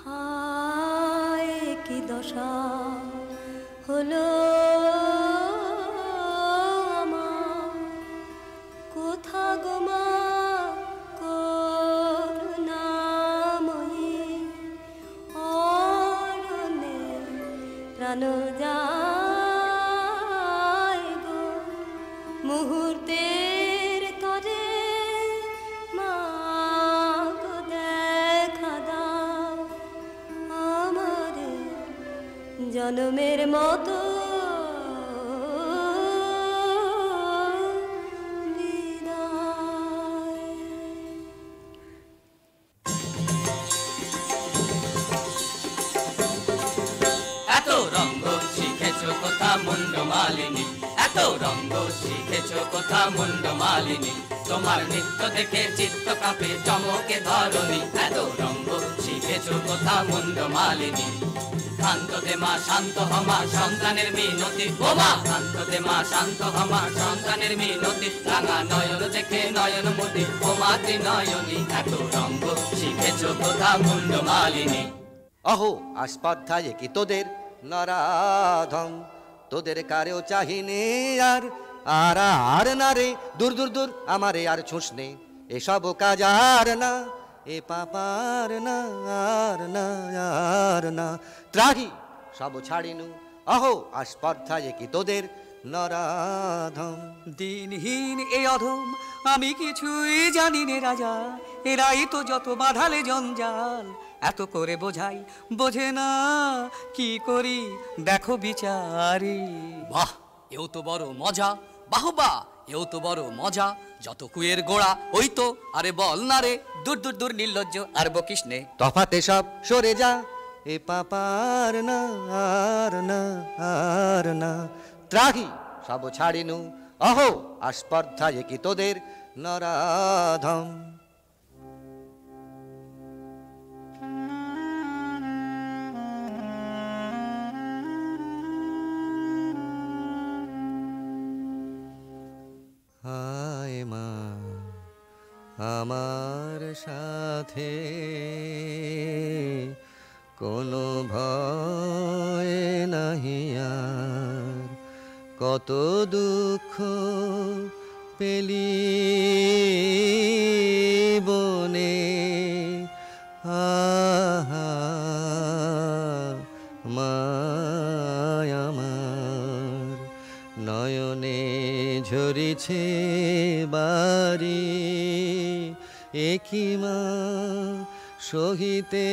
হায় কি দশা হলো আমার, কোথা গো মা করুণাময়ী, অরণ্যে প্রাণ যায় গো মুহূর্তের তরে। মা গো দেখা দাও আমারে জনমের মতো বিদায়। এত রঙ্গ শিখেছো কোথা মুন্ড মালিনী, এত রঙ্গ শিখেছো কোথা মুন্ড মালিনী। তোমার নৃত্য দেখে চিত্ত কাঁপে চমকে ধরণী। এত রঙ্গ শিখেছো কোথা মুন্ড মালিনী। শান্ত দে মা শান্ত হমা সন্তানের মিনতি। ও মা শান্ত দে মা শান্ত হমা সন্তানের মিনতি। রাঙা নয়ন দেখে নয়ন মতি, ও মা ত্রিনয়নী। এত রঙ্গ শিখেছো কোথা মুন্ড মালিনী। অহো আস্পর্ধায় কি তোদের নরাধম, তোদের কারেও চাহিনে আর আর আর না রে। দূর দূর দূর আমারে আর ছুঁসনে, এসব কাজ আর না, এ পাপার না আর না আর না। ত্রাহি সব ছাড়িনু, অহো আস্পর্ধায় কি তোদের নরাধম। দিনহীন এ অধম আমি কিছুই জানি নে রাজা, এরাই তো যত বাঁধালে জঞ্জাল। এত করে বোঝাই বোঝে না, কি করি দেখো বিচারি। বাহ এও তো বড় মজা, বাহবা এও তো বড় মজা। যত কুয়ের গোড়া ওই তো, আরে বল না রে। দূর দূর দূর নির্লজ্জ আর বকিস নে। তফাতে সব সরে যা, এ পাপার না আর না আর না। ত্রাহি সব ছাড়িনু, অহো আস্পর্ধায় কি তোদের নরাধম। হায় মা আমার সাথে কোনো ভয় নাহি আর, কত দুঃখ পেলি বনে। আহা মায় আমার নয়নে ঝরিছে বাড়ি, একই মা সহিতে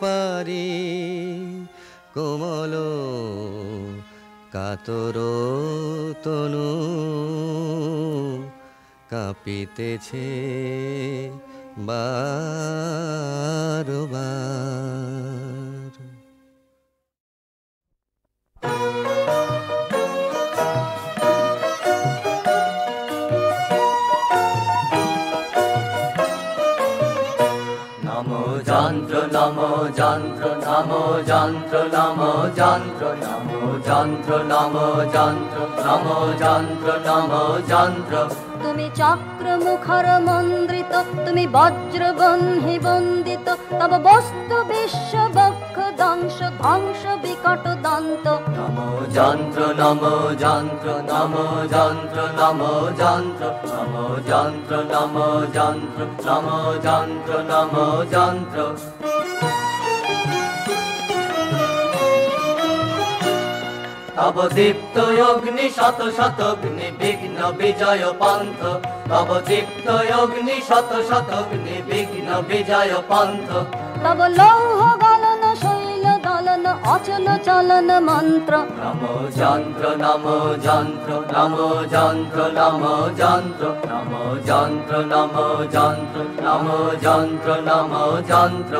পারি। কোমল কাতর তনু কাঁপিতেছে বারবার। নমো যন্ত্র নমো যন্ত্র নমো যন্ত্র নমো যন্ত্র নমো যন্ত্র নমো যন্ত্র নমো যন্ত্র নমো যন্ত্র। তুমি চক্র মুখর মন্দ্রিত, তুমি বজ্র বহ্নি বন্দিত। তব বস্তু বিশ্ব বক্ষ ধ্বংস ধ্বংস বিকট দন্ত। নমো যন্ত্র নমো যন্ত্র নমো যন্ত্র নমো যন্ত্র নমো যন্ত্র নমো যন্ত্র নমো যন্ত্র নমো যন্ত্র। তব দীপ্ত অগ্নি শত শত অগ্নি বিঘ্ন বিজয় পন্থ তব দীপ্ত অগ্নি শত শত অগ্নি বিঘ্ন বিজয় পন্থ তব লৌহ গলন শৈল দলন অচল চলন মন্ত্র নমো যন্ত্র নমো যন্ত্র নমো যন্ত্র নমো যন্ত্র নমো যন্ত্র নমো যন্ত্র নমো যন্ত্র নমো যন্ত্র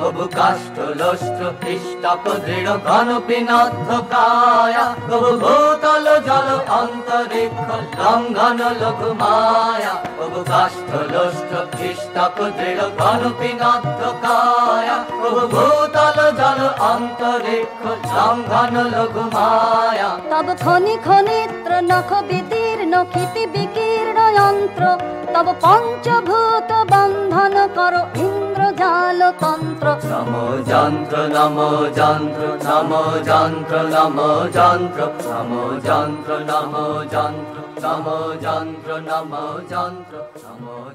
কবু কাষ্ঠ লস্ত্র পৃষ্ঠক দৃঢ় ঘন পিনাধ্য কায়া কবু ভূতল জল অন্তরিক্ষ লঙ্ঘন লঘু মায়া কবু কাষ্ঠ লস্ত্র পৃষ্ঠক দৃঢ় ঘন পিনাধ্য কায়া কবু ভূতল জল অন্তরিক্ষ লঙ্ঘন লঘু মায়া তব খনি খনিত্র নখ বিদীর্ণ ক্ষিতি বিকীর্ণ যন্ত্র তব পঞ্চভূত বন্ধন কর ইন্দ্রজাল তন্ত্র নমো যন্ত্র নমো যন্ত্র নমো যন্ত্র নমো যন্ত্র নমো যন্ত্র নমো যন্ত্র নমো যন্ত্র নমো যন্ত্র নমো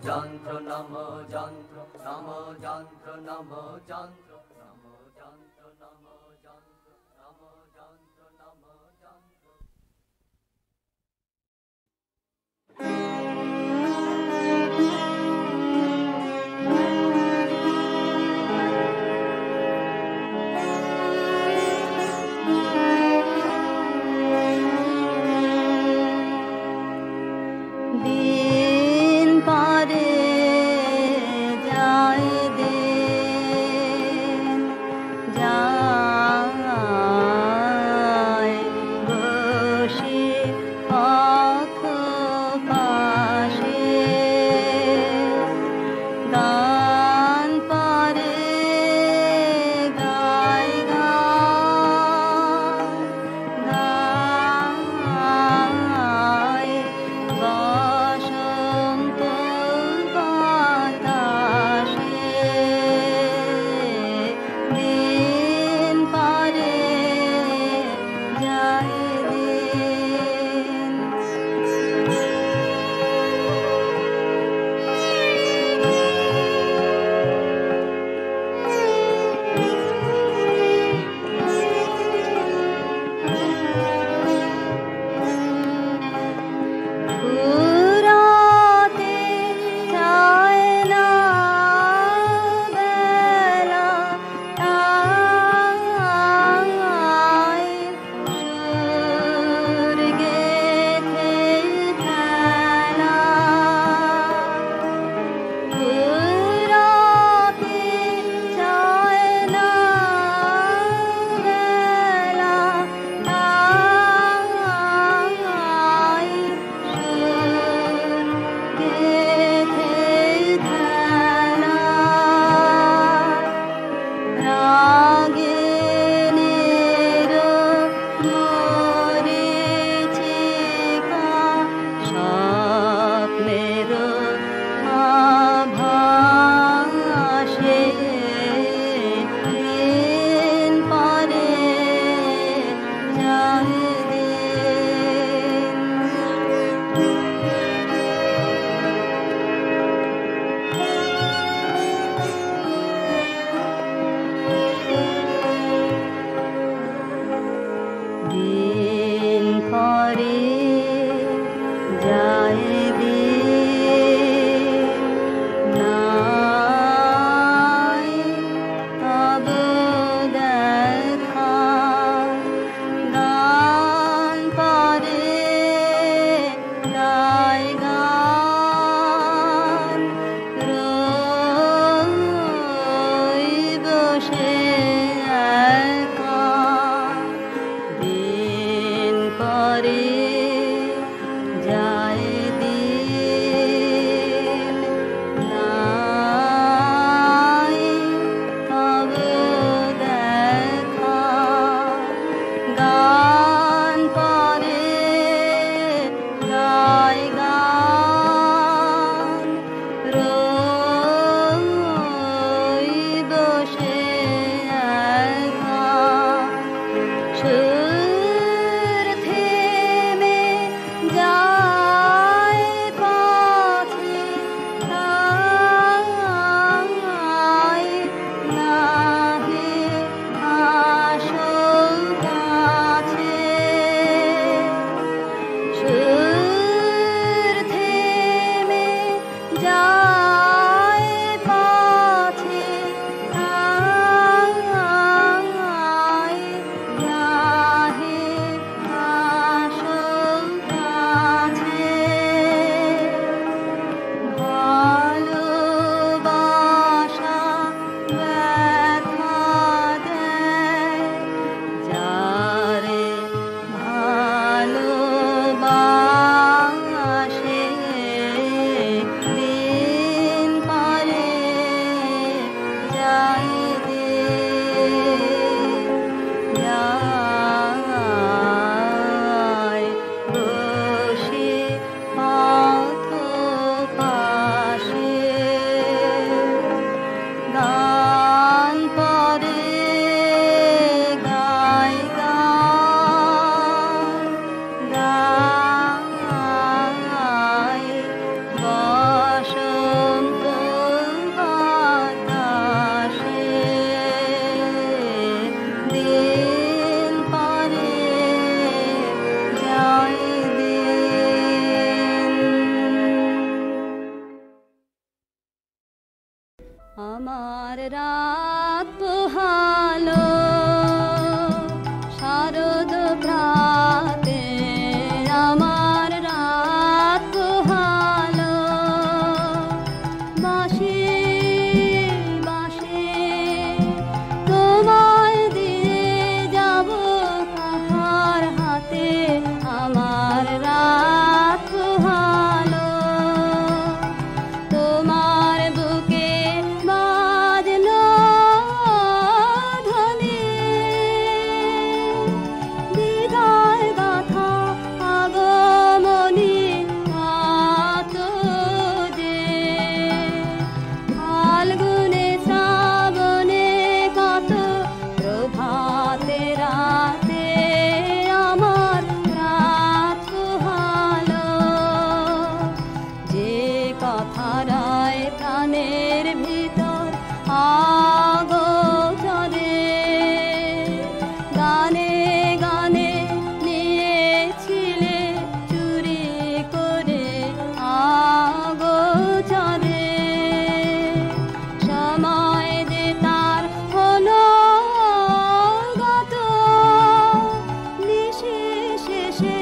যন্ত্র নমো যন্ত্র নমো যন্ত্র নমো যন্ত্র নমো যন্ত্র নমো যন্ত্র নমো যন্ত্র নমো যন্ত্র দিন পারে যায় দিন যায় বসে পথ আমার রাত পোহালো শারদ প্রাতে, আমার রাত পোহালো বাঁশি বাঁশি তোমায় দিয়ে যাব কাহার হাতে, আমার রাত পোহালো তোমার বুকে বাজলো ধ্বনি বিদায় গাথা আগমনী কত যে ফাল্গুনে শ্রাবণে কত প্রভাতে রাতে আমার রাত পোহালো যে কথারায় প্রাণের ভিতর আগোচরে গানে গানে নিয়েছিলে চুরি করে আগোচরে সময় যে তার হলো গত নিশি শেষে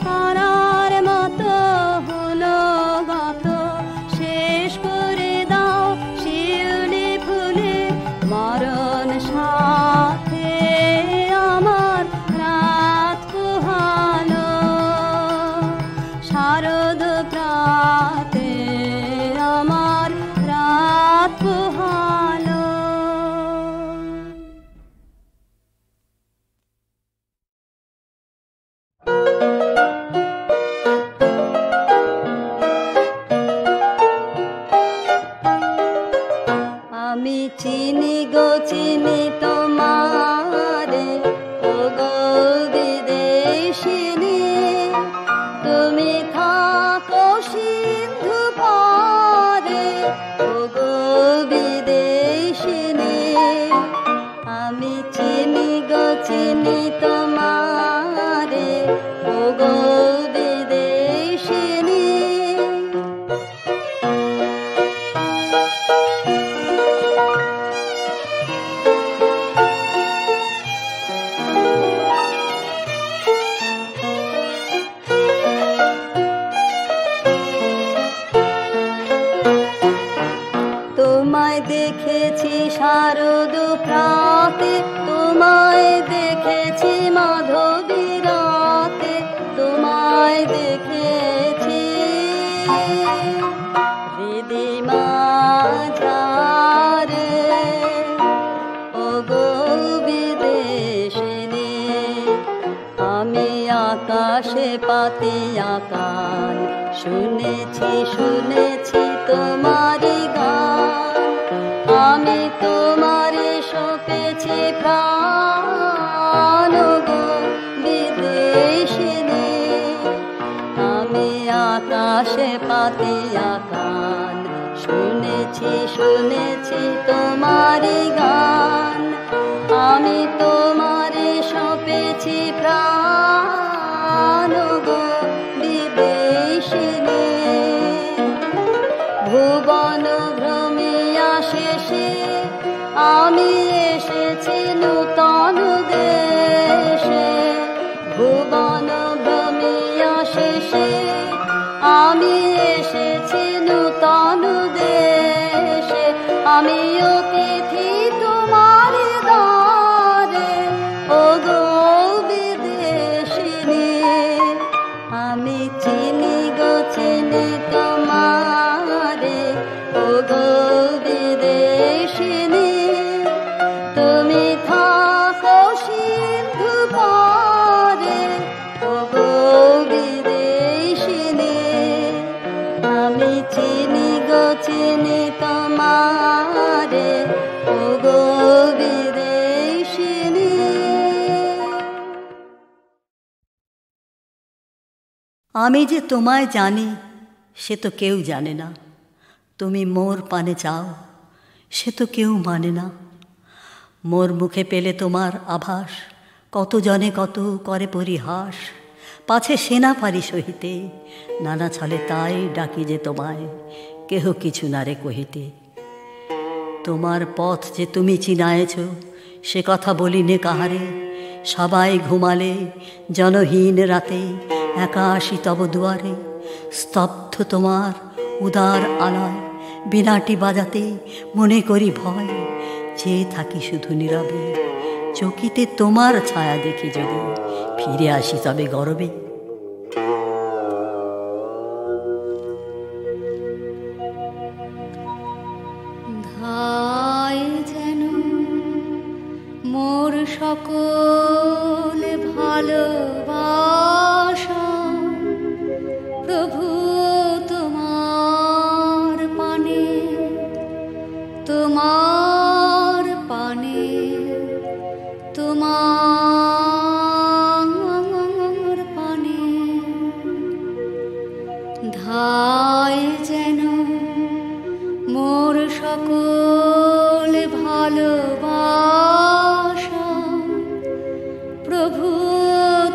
তারার মতো হলো গত শেষ করে দাও শিউলি ফুলে মরণ সাথে আমার রাত পোহালো শারদ প্রাতে আমার রাত পোহালো। আমি চিনি গো চিনি তোমারে ও গো বিদেশিনী, তুমি থাকো সিন্ধু পারে ও গো বিদেশিনী, আমি চিনি গো চিনি তোমারে ও গো বিদেশিনী। তোমায় দেখেছি শারদ প্রাতে, তোমায় দেখেছি মাধবী রাতে, তোমায় দেখেছি হৃদি মাঝারে ও গো বিদেশিনী, আমি আকাশে পাতিয়া কান শুনেছি শুনেছি তোমারি গান, আমি তোমারে সপেছি প্রাণ গো বিদেশিনী, আমি আকাশে পাতিয়া কান শুনেছি শুনেছি তোমারি গান, আমি তোমারে সপেছি প্রাণ গো বিদেশিনী। ভুবন ভ্রমিয়া শেষে আমি এসেছি নূতন দেশে, ভুবন ভ্রমিয়া শেষে আমি এসেছি নূতন দেশে, আমি অতিথি তোমার দ্বারে ও গো বিদেশিনী, আমি চিনি গো চিনি তোমারে ও গো বিদেশিনী, তুমি থাকো সিন্ধু পারে ও গো বিদেশিনী, আমি চিনি গো চিনি তোমারে ও গো বিদেশিনী। আমি যে তোমায় জানি সে তো কেউ জানে না, তুমি মোর পানে চাও সে তো কেউ মানে না, মোর মুখে পেলে তোমার আভাস কত জনে কত করে পরিহাস, পাছে সেনা পারি সহিতে নানা ছলে তাই ডাকি যে তোমায় কেহ কিছু না রে কহিতে। তোমার পথ যে তুমি চিনায়েছ সে কথা বলিনে কাহারে, সবাই ঘুমালে জনহীন রাতে একা আসি তব দুয়ারে, স্তব্ধ তোমার উদার আলয় বিনাটি বাজাতে মনে করি ভয়, চেয়ে থাকি শুধু নীরবে চকিতে তোমার ছায়া দেখি যদি ফিরে আসি তবে গরবে। ধায় যেন মোর সকল ভালোবাসা প্রভু তোমার পানে, তোমার পানে, তোমার পানে। ধায় যেন মোর সকল ভালোবাসা প্রভু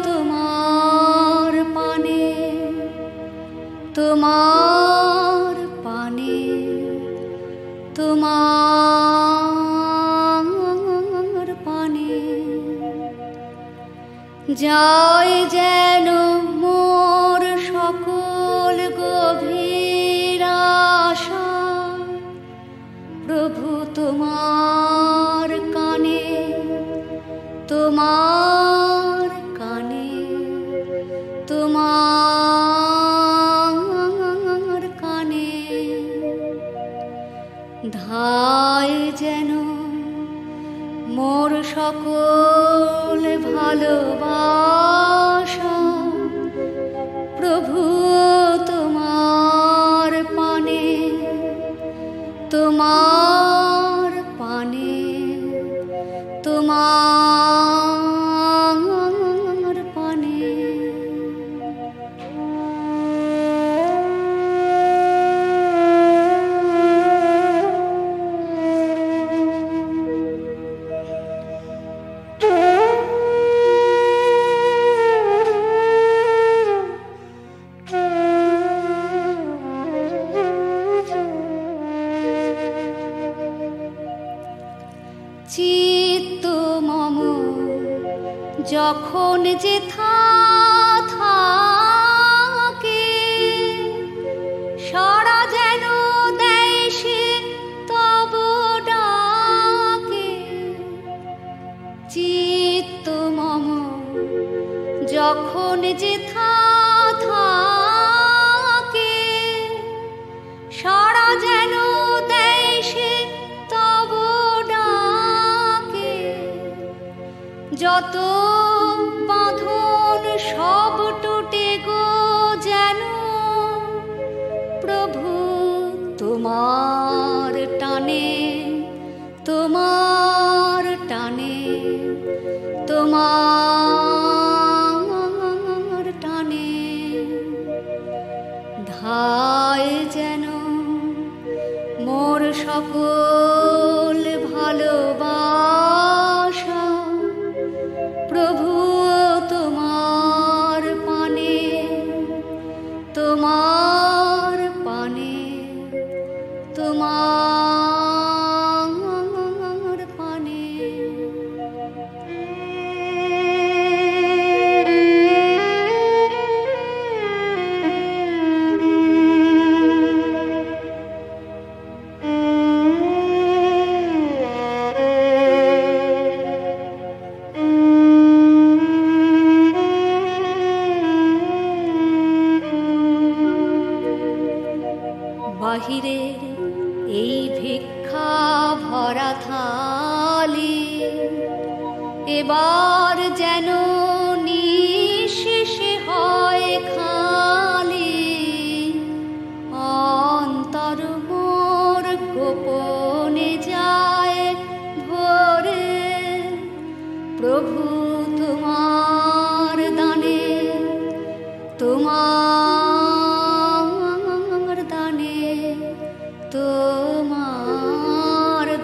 তোমার পানে, তোমার পানে, তোমার পানে। যায় যেন মোর সকল গভীর আশা প্রভু তোমার কানে, তোমার কানে, তোমার কানে। ধায় যেন মোর সকল ভালোবাসা প্রভু তোমার পানে, তোমার পানে, তোমার পানে। চিত্ত মম যখন যেথা থাকে সারা যেন দেয় সে তব ডাকে। চিত্ত মম যখন যেথা থাকে সারা যেন দেয় সে তব ডাকে। যত বাঁধন সব টুটে গো যেন প্রভু তোমার টানে, তোমার টানে, তোমার টানে। ধায় যেন মোর সকল ভালোবাসা প্রভু তোমার পানে, তোমার পানে, তোমার পানে। বাহিরের এই ভিক্ষা ভরা থালি এবার যেন নিঃশেষে হয় খালি। অন্তর মোর গোপনে যায় ভরে প্রভু তোমার দানে, তোমার দানে, তোমার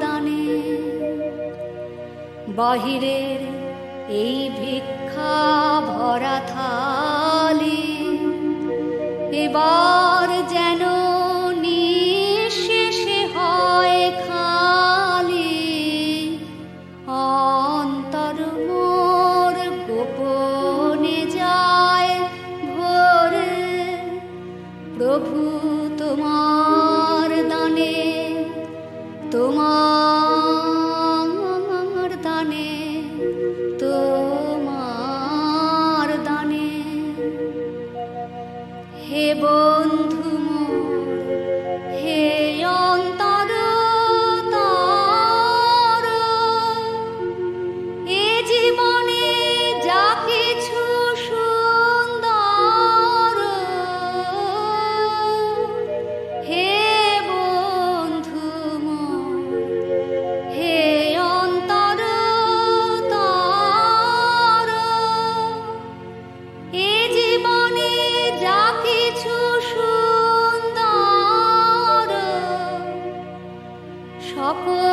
দানে। বাহিরের এই ভিক্ষা ভরা থালি এবার যেন নিঃশেষে হয় খালি। সকল